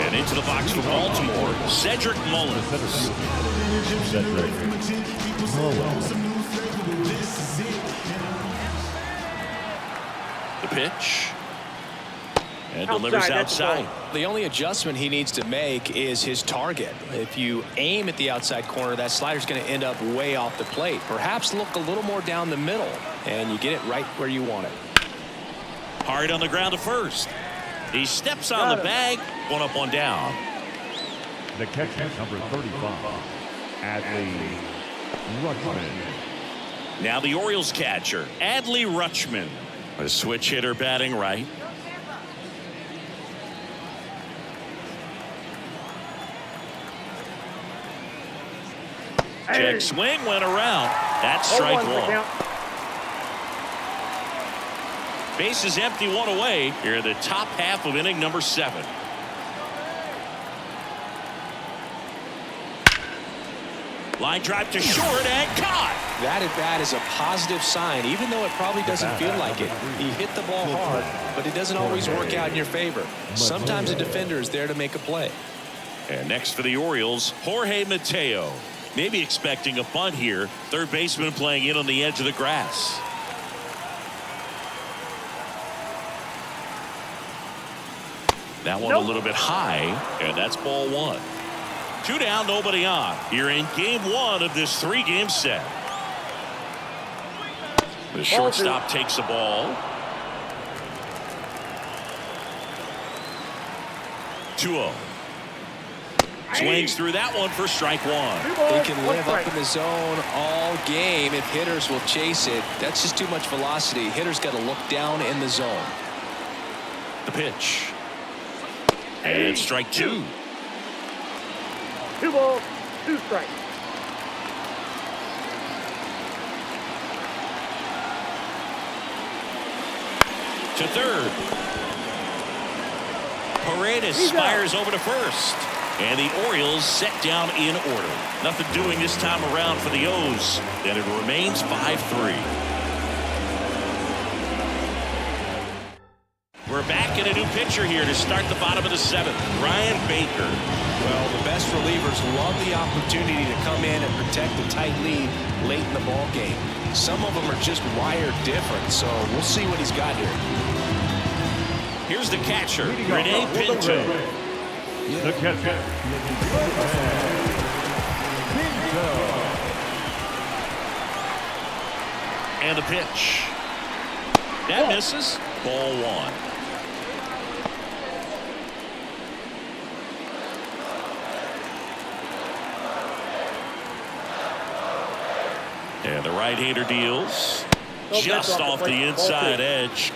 And into the box for Baltimore, Cedric Mullins. The pitch. And delivers outside. The only adjustment he needs to make is his target. If you aim at the outside corner, that slider's going to end up way off the plate. Perhaps look a little more down the middle, and you get it right where you want it. Hard on the ground to first. He steps on the bag. 1 up, 1 down. The catcher, number 35, Adley Rutschman. Now the Orioles catcher, Adley Rutschman. A switch hitter batting right. Check swing went around. That's strike 1. Base is empty, 1 away. Here in the top half of inning number 7. Line drive to short and caught. That at bat is a positive sign, even though it probably doesn't feel like it. He hit the ball hard, but it doesn't always work out in your favor. Sometimes a defender is there to make a play. And next for the Orioles, Jorge Mateo. Maybe expecting a bunt here. Third baseman playing in on the edge of the grass. That one a little bit high, and that's ball one. 2 down, nobody on. Here in game 1 of this 3-game set. The shortstop takes the ball. 2-0. Swings through that one for strike one. He can live up in the zone all game if hitters will chase it. That's just too much velocity. Hitters got to look down in the zone. The pitch. And strike 2. 2 balls, 2 strikes. To third. Paredes fires over to first. And the Orioles set down in order. Nothing doing this time around for the O's. And it remains 5-3. We're back in a new pitcher here to start the bottom of the 7th. Ryan Baker. Well, the best relievers love the opportunity to come in and protect the tight lead late in the ball game. Some of them are just wired different, so we'll see what he's got here. Here's the catcher, Rene Pinto. The catcher. And the pitch. That misses. Ball one. And the right-hander deals just off the inside edge.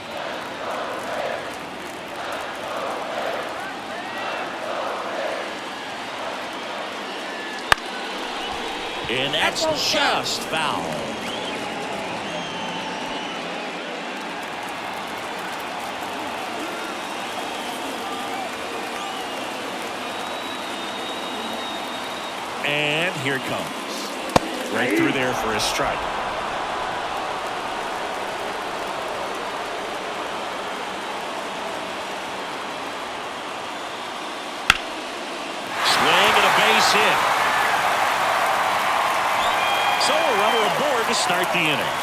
And that's just foul. And here it comes. Right through there for a strike. Swing and a base hit. So a runner aboard to start the inning.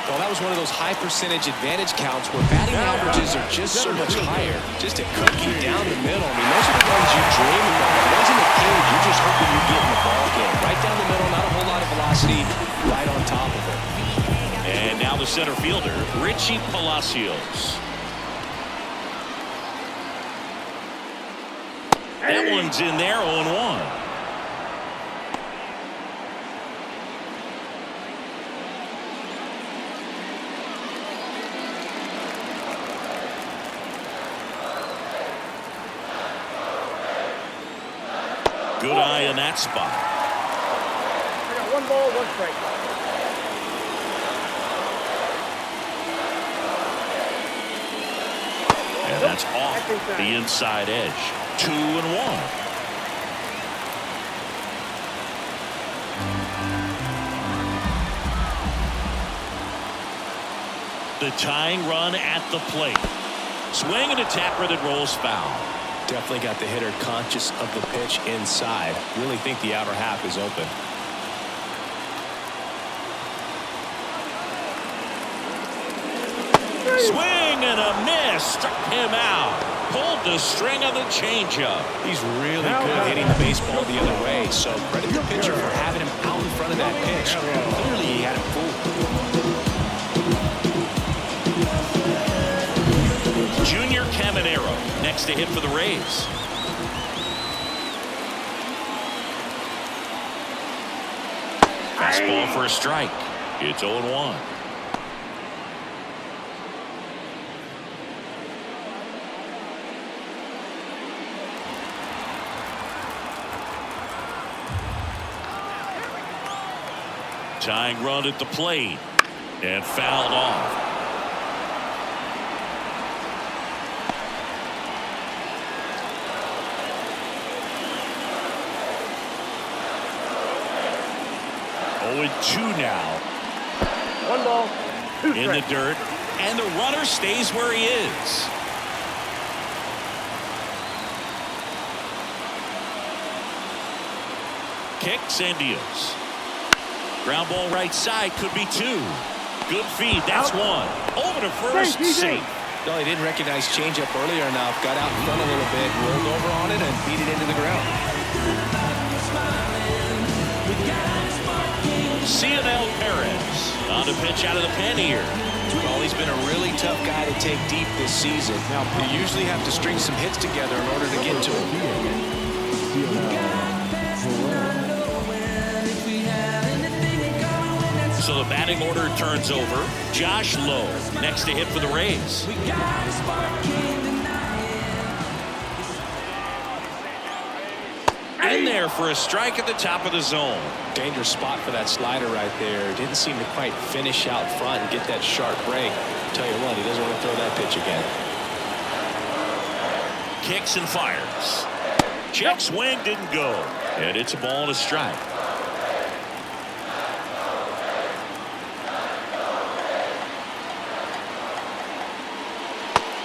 Well, that was one of those high percentage advantage counts where batting averages are just so much higher. Just a cookie down the middle. I mean, those are the ones you dream about. The ones in the cage, you're just hoping you get in the ball game. Right down the middle, not a whole lot of velocity, right on top of it. And now the center fielder, Richie Palacios. That one's in there, 0-1. Good eye in that spot. I got 1 ball, 1 strike. And that's off the inside edge. 2-1. The tying run at the plate. Swing and a tapper that rolls foul. Definitely got the hitter conscious of the pitch inside. Really think the outer half is open. Swing and a miss. Struck him out. Pulled the string of the changeup. He's really good hitting the baseball the other way. So credit the pitcher for having him out in front of that pitch. Clearly he had him fooled. Junior Caminero next to hit for the Rays. Fastball for a strike. It's 0-1. Tying run at the plate and fouled off. Oh, 2 now. 1 ball, 2 strikes. In the dirt, and the runner stays where he is. Kicks and deals. Ground ball right side, could be 2. Good feed, that's 1. Over to first, safe. No, he didn't recognize changeup earlier enough. Got out in front a little bit, rolled over on it, and beat it into the ground. Cionel Perez on the pitch out of the pen here. Well, he's been a really tough guy to take deep this season. Now, you usually have to string some hits together in order to get to him. So the batting order turns over. Josh Lowe next to hit for the Rays. In there for a strike at the top of the zone. Dangerous spot for that slider right there. Didn't seem to quite finish out front and get that sharp break. Tell you what, he doesn't want to throw that pitch again. Kicks and fires. Check swing didn't go. And it's a ball and a strike.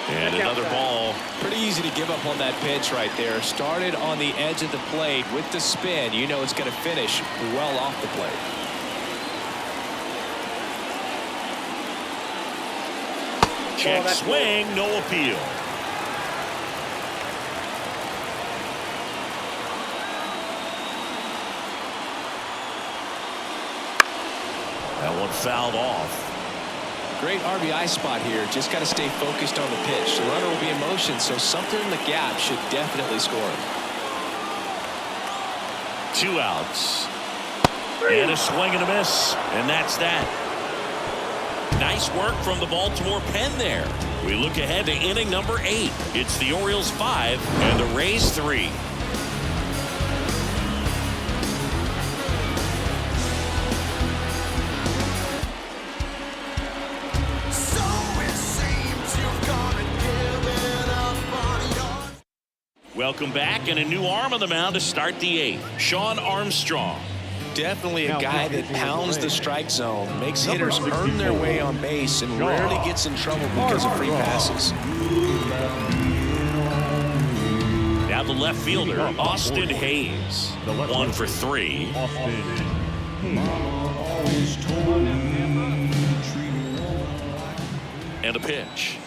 And another ball. Pretty easy to give up on that pitch right there. Started on the edge of the plate with the spin. You know it's going to finish well off the plate. Check swing, no appeal. That one fouled off. Great RBI spot here. Just got to stay focused on the pitch. The runner will be in motion, so something in the gap should definitely score him. 2 outs. And a swing and a miss. And that's that. Nice work from the Baltimore pen there. We look ahead to inning number 8. It's the Orioles 5 and the Rays 3. Welcome back, and a new arm on the mound to start the 8th. Sean Armstrong. Definitely a guy that pounds the strike zone, makes hitters earn their way on base, and rarely gets in trouble because of free passes. Now the left fielder, Austin Hayes. 1 for 3. And a pitch.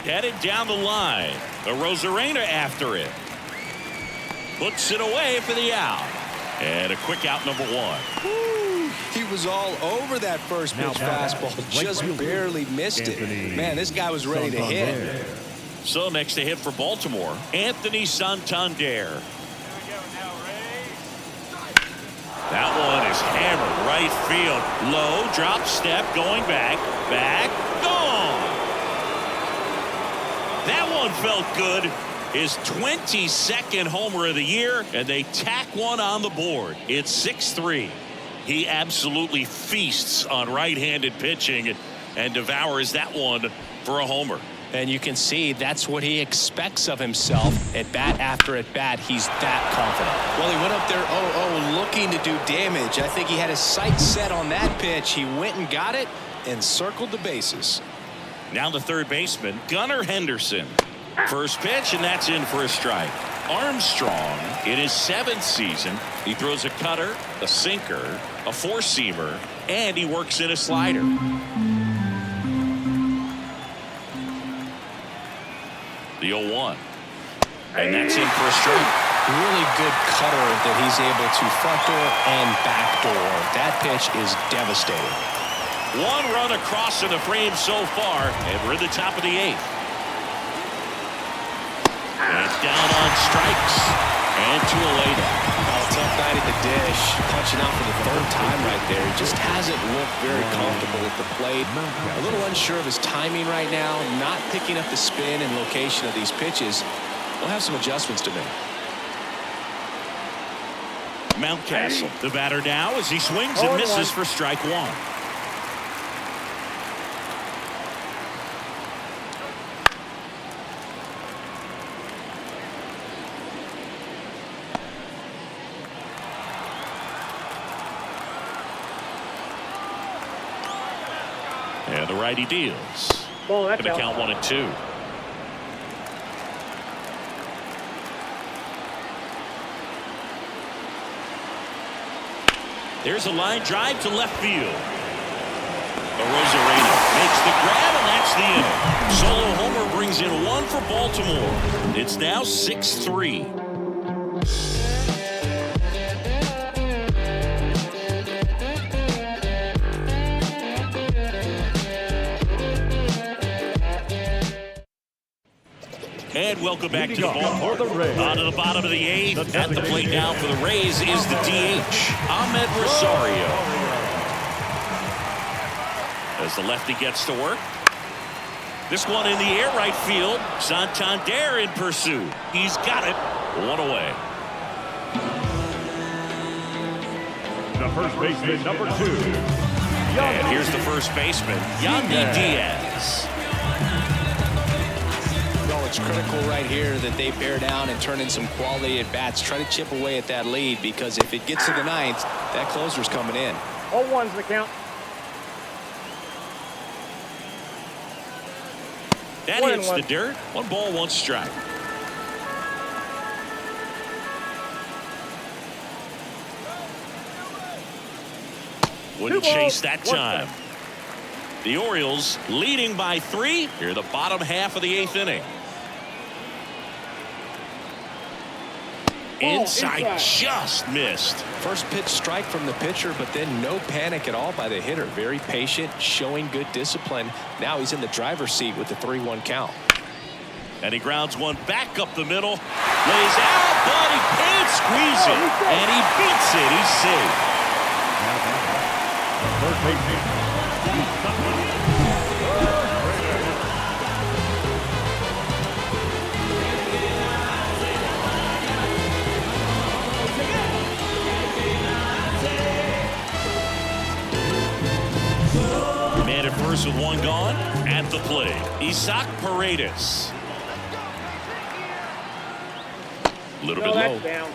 Headed down the line. A Rosarena after it. Puts it away for the out. And a quick out, number 1. Woo, he was all over that first pitch fastball. Just barely missed it. Man, this guy was ready to hit. So next to hit for Baltimore, Anthony Santander. That one is hammered right field. Low drop step going back. Gone. That one felt good. His 22nd homer of the year, and they tack one on the board. It's 6-3. He absolutely feasts on right-handed pitching and devours that one for a homer. And you can see that's what he expects of himself at bat after at bat. He's that confident. Well, he went up there 0-0 looking to do damage. I think he had his sights set on that pitch. He went and got it and circled the bases. Now the third baseman, Gunnar Henderson. First pitch, and that's in for a strike. Armstrong, in his 7th season, he throws a cutter, a sinker, a four-seamer, and he works in a slider. The 0-1. And that's in for a strike. Really good cutter that he's able to front door and back door. That pitch is devastating. 1 run across in the frame so far, and we're at the top of the 8th. And it's down on strikes and to a layup. Tough night at the dish, punching out for the 3rd time right there. He just hasn't looked very comfortable at the plate. A little unsure of his timing right now, not picking up the spin and location of these pitches. We'll have some adjustments to make. Mountcastle, the batter now as he swings and misses for strike 1. And the righty deals. Going to count 1-2. There's a line drive to left field. A Rosarena Makes the grab, and that's the inning. Solo homer brings in one for Baltimore. It's now 6-3. And welcome back to the ballpark. On to the bottom of the 8th. At the plate now for the Rays is the DH, Ahmed Rosario. As the lefty gets to work. This one in the air, right field. Santander in pursuit. He's got it. One away. The first baseman, number 2. And here's the first baseman, Yandy Diaz. It's critical right here that they bear down and turn in some quality at bats. Try to chip away at that lead, because if it gets to the 9th, that closer's coming in. 0-1's the count. That hits the dirt. 1 ball, 1 strike. Wouldn't chase that time. The Orioles leading by 3 here, the bottom half of the 8th inning. Inside, just missed. First pitch strike from the pitcher, but then no panic at all by the hitter. Very patient, showing good discipline. Now he's in the driver's seat with the 3-1 count. And he grounds one back up the middle. Lays out, but he can't squeeze it. And he beats it. He's safe. First baseman. Man at first with 1 gone. At the plate, Isaac Paredes. A little bit low. Down.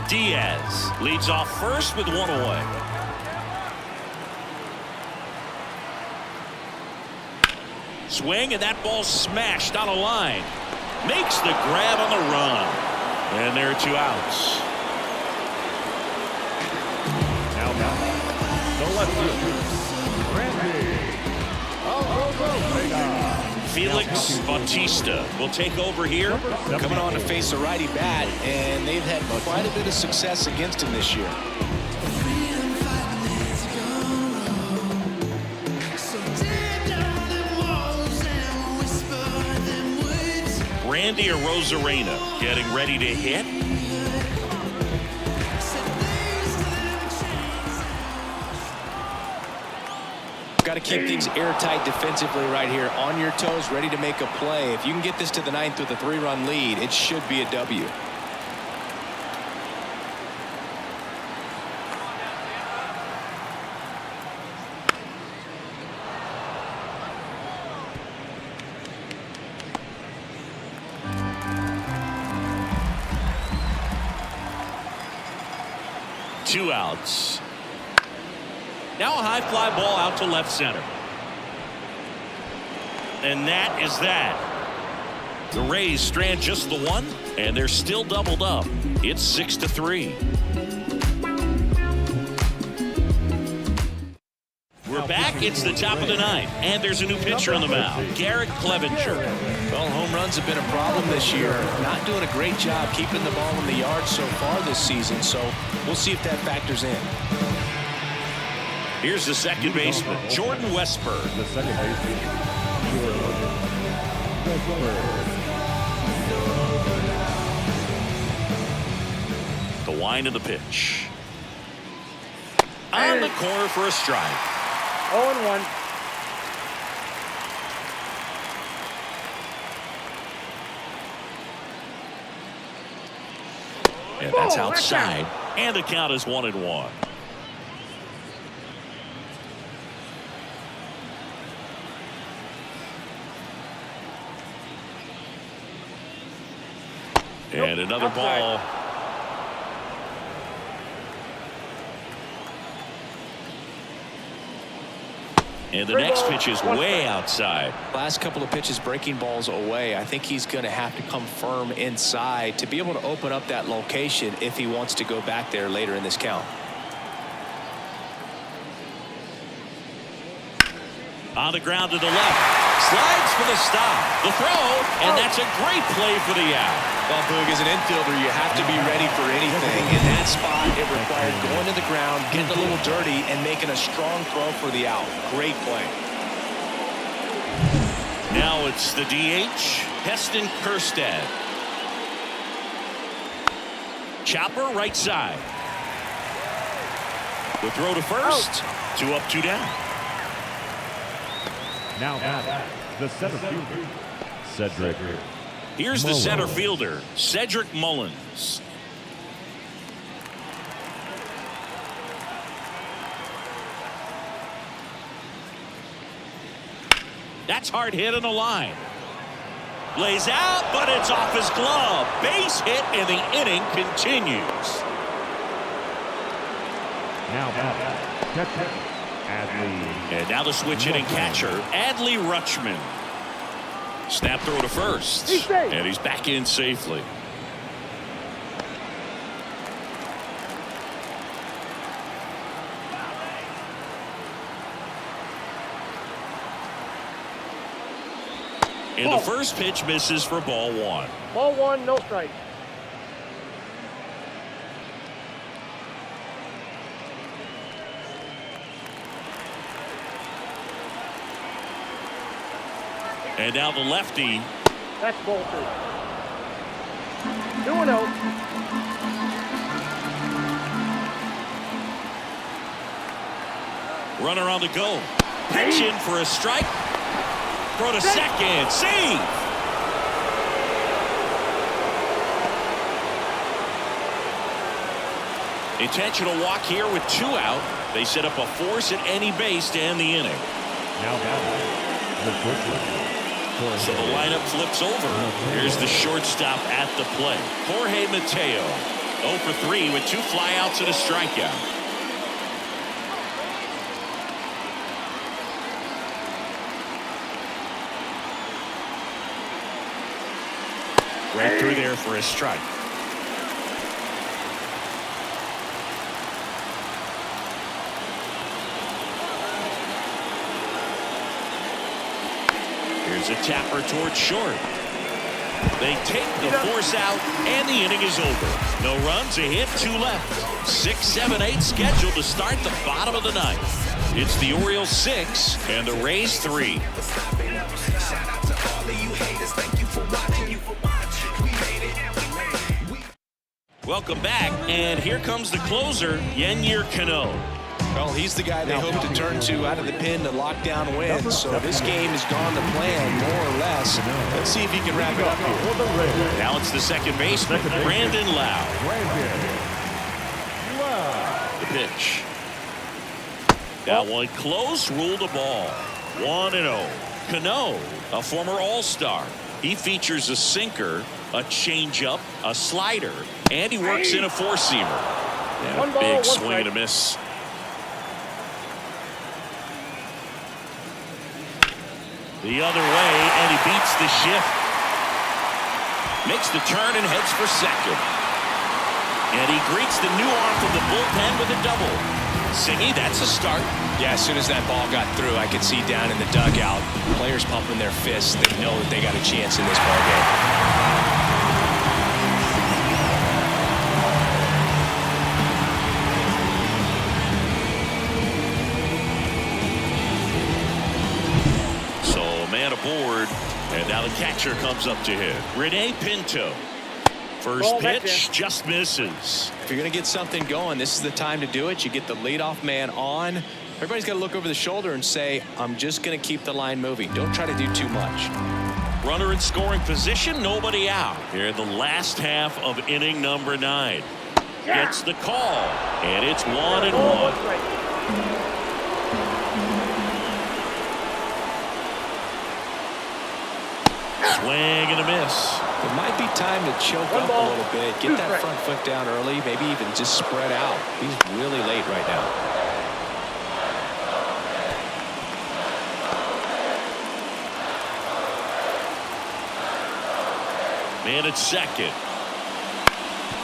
Diaz leads off first with 1 away. Swing, and that ball smashed on a line. Makes the grab on the run. And there are 2 outs. Now, the left fielder, Felix Bautista will take over here. Coming on to face a righty bat, and they've had quite a bit of success against him this year. Randy Arozarena getting ready to hit. Got to keep things airtight defensively right here, on your toes, ready to make a play. If you can get this to the 9th with a 3-run lead, it should be a W. Two outs. Now a high fly ball out to left center. And that is that. The Rays strand just the 1, and they're still doubled up. It's 6-3. We're back. It's the top of the 9th, and there's a new pitcher on the mound, Garrett Clevenger. Well, home runs have been a problem this year. Not doing a great job keeping the ball in the yard so far this season, so we'll see if that factors in. Here's the second baseman, Jordan Westburg. The second baseman, Jordan Westburg. The wind of the pitch. On the corner for a strike. 0-1. And that's outside. And the count is 1-1. And another ball. And the next pitch is way outside. Last couple of pitches breaking balls away. I think he's going to have to come firm inside to be able to open up that location if he wants to go back there later in this count. On the ground to the left. Slides for the stop. The throw, and that's a great play for the out. Well, Boog, as an infielder, you have to be ready for anything. In that spot, it required going to the ground, getting a little dirty, and making a strong throw for the out. Great play. Now it's the DH, Heston Kjerstad. Chopper right side. The throw to first. 2 up, 2 down. Now the center fielder, Cedric. Here's the center fielder, Cedric Mullins. That's hard hit on the line. Lays out, but it's off his glove. Base hit, and the inning continues. Now catcher, Adley. And now the switch hitting catcher, Adley Rutschman. Snap throw to first. And he's back in safely. And the first pitch misses for ball 1. Ball 1, no strike. And now the lefty. That's ball 2. 2-0. Runner on the go. Pitch in for a strike. Throw to second. Save. Intentional walk here with 2 out. They set up a force at any base to end the inning. Now the quick. So the lineup flips over. Here's the shortstop at the plate, Jorge Mateo. 0 for 3 with 2 flyouts and a strikeout. Right through there for a strike. Here's a tapper towards short. They take the force out, and the inning is over. No runs, a hit, 2 left. 6, 7, 8 scheduled to start the bottom of the 9th. It's the Orioles 6 and the Rays 3. Welcome back, and here comes the closer, Yennier Cano. Well, he's the guy they hope to turn to out of the pen to lock down wins. So this game has gone to plan, more or less. Let's see if he can wrap it up here. Now it's the second baseman, Brandon Lau. The pitch. Now one close, ruled a ball. 1-0. Cano, a former All-Star. He features a sinker, a changeup, a slider, and he works in a four-seamer. Yeah, big swing and a miss. The other way, and he beats the shift. Makes the turn and heads for second. And he greets the new arm from the bullpen with a double. Singy, that's a start. Yeah, as soon as that ball got through, I could see down in the dugout, players pumping their fists. They know that they got a chance in this ball game. Aboard, and now the catcher comes up to hit. Rene Pinto. First pitch just misses. If you're going to get something going, this is the time to do it. You get the leadoff man on. Everybody's got to look over the shoulder and say, I'm just going to keep the line moving. Don't try to do too much. Runner in scoring position, nobody out. Here in the last half of inning number 9. Gets the call, and it's 1-1. Swing and a miss. It might be time to choke up a little bit, get that front foot down early, maybe even just spread out. He's really late right now. Man at second.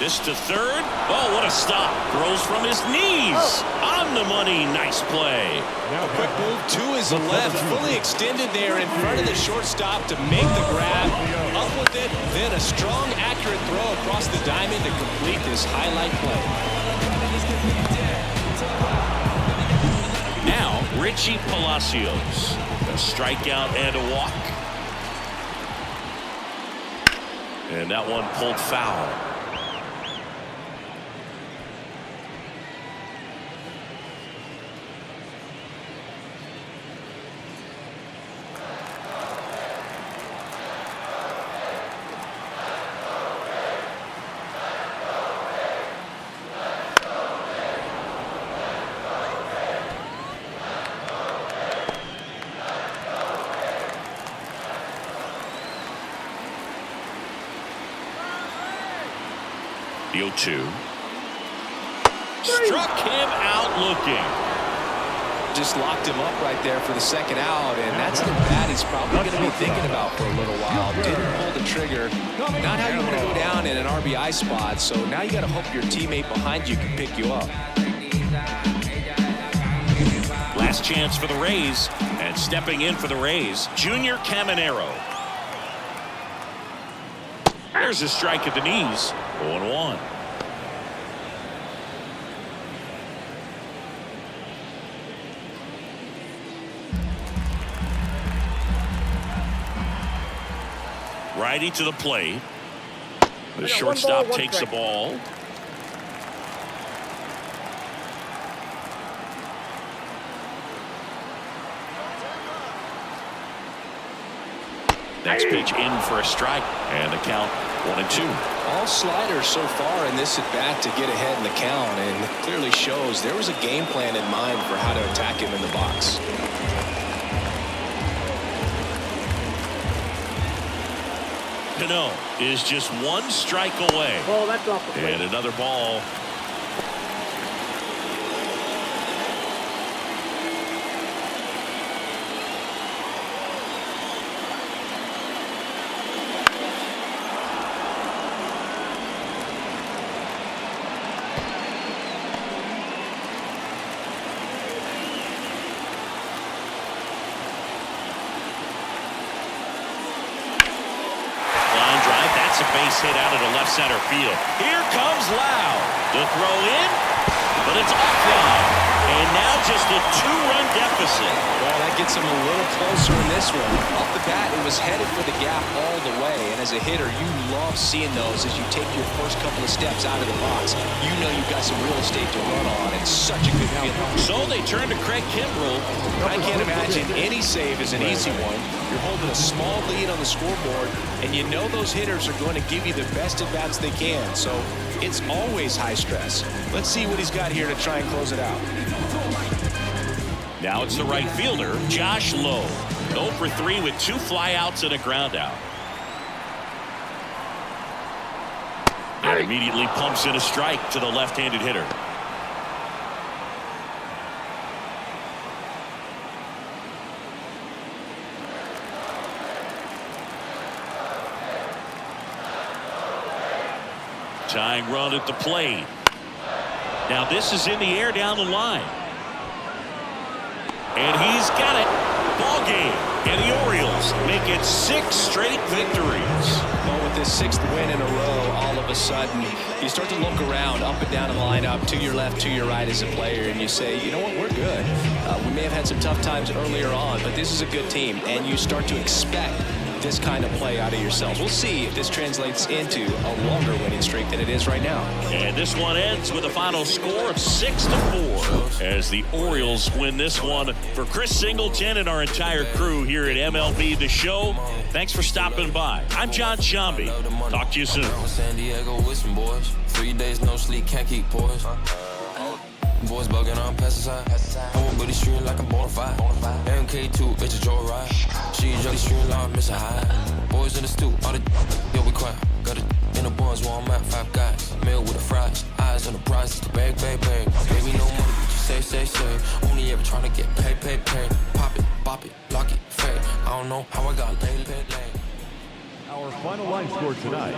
This to third. Oh, what a stop. Throws from his knees. On the money. Nice play. A quick move to his left. Fully extended there in front of the shortstop to make the grab. Up with it. Then a strong, accurate throw across the diamond to complete this highlight play. Now, Richie Palacios. A strikeout and a walk. And that one pulled foul. The 0-2. Struck him out looking. Just locked him up right there for the second out, and that's an at-bat he's probably going to be thinking about for a little while. Didn't pull the trigger. Not how you want to go down in an RBI spot, so now you got to hope your teammate behind you can pick you up. Last chance for the Rays, and stepping in for the Rays, Junior Caminero. There's a strike at the knees. 0-1. Righty to the plate. The shortstop takes the ball. Next pitch in for a strike, and the count 1-2. All sliders so far in this at-bat to get ahead in the count, and it clearly shows there was a game plan in mind for how to attack him in the box. Cano is just one strike away. Oh, that's off the plate. And another ball. Base hit out of the left center field. Here comes Lau. The throw in, but it's offline. And now just a 2-run deficit. Well, that gets him a little closer in this one. Off the bat, it was headed for the gap all the way. And as a hitter, you love seeing those as you take your first couple of steps out of the box. You know you've got some real estate to run on. It's such a good feeling. So they turn to Craig Kimbrell. I can't imagine any save is an easy one. You're holding a small lead on the scoreboard, and you know those hitters are going to give you the best at-bats they can. So it's always high stress. Let's see what he's got here to try and close it out. Now it's the right fielder, Josh Lowe. 0 for 3 with 2 flyouts and a ground out. And immediately pumps in a strike to the left-handed hitter. Tying run at the plate. Now this is in the air down the line. And he's got it. Ball game. And the Orioles make it 6 straight victories. Well, with this 6th win in a row, all of a sudden, you start to look around up and down the lineup, to your left, to your right as a player, and you say, you know what, we're good. We may have had some tough times earlier on, but this is a good team, and you start to expect this kind of play out of yourselves. We'll see if this translates into a longer winning streak than it is right now. And this one ends with a final score of 6-4 as the Orioles win this one. For Chris Singleton and our entire crew here at MLB The Show, thanks for stopping by. I'm John Sciambi. Talk to you soon. San Diego with some boys. 3 days no sleep, can't keep poised. Boys bugging on pesticide. I won't buddy stream like I'm bonafide. MK2, it's a joyride. She jelly stream like I'm missing high. Boys in the stoop, all the yo, we quiet. Got it in the buns where I'm at, 5 guys. Meal with the fries, eyes on the prize, the bag. Baby, no money, but you say. Only ever trying to get paid. Pop it, bop it, lock it, fade. I don't know how I got laid. Our final line score tonight.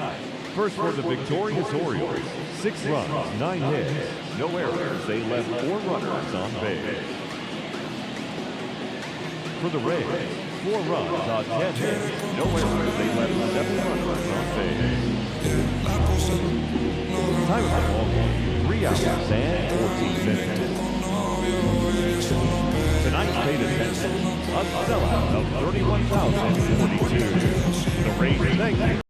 First for the victorious Orioles, 6 runs, 9 hits, no errors. They left 4 runners on base. For the Rays, 4 runs on 10 hits, no errors. They left 7 runners on base. Time of the ball game, 3 hours and 14 minutes. Tonight's paid attendance, a sellout of 31,042. The Rays thank you.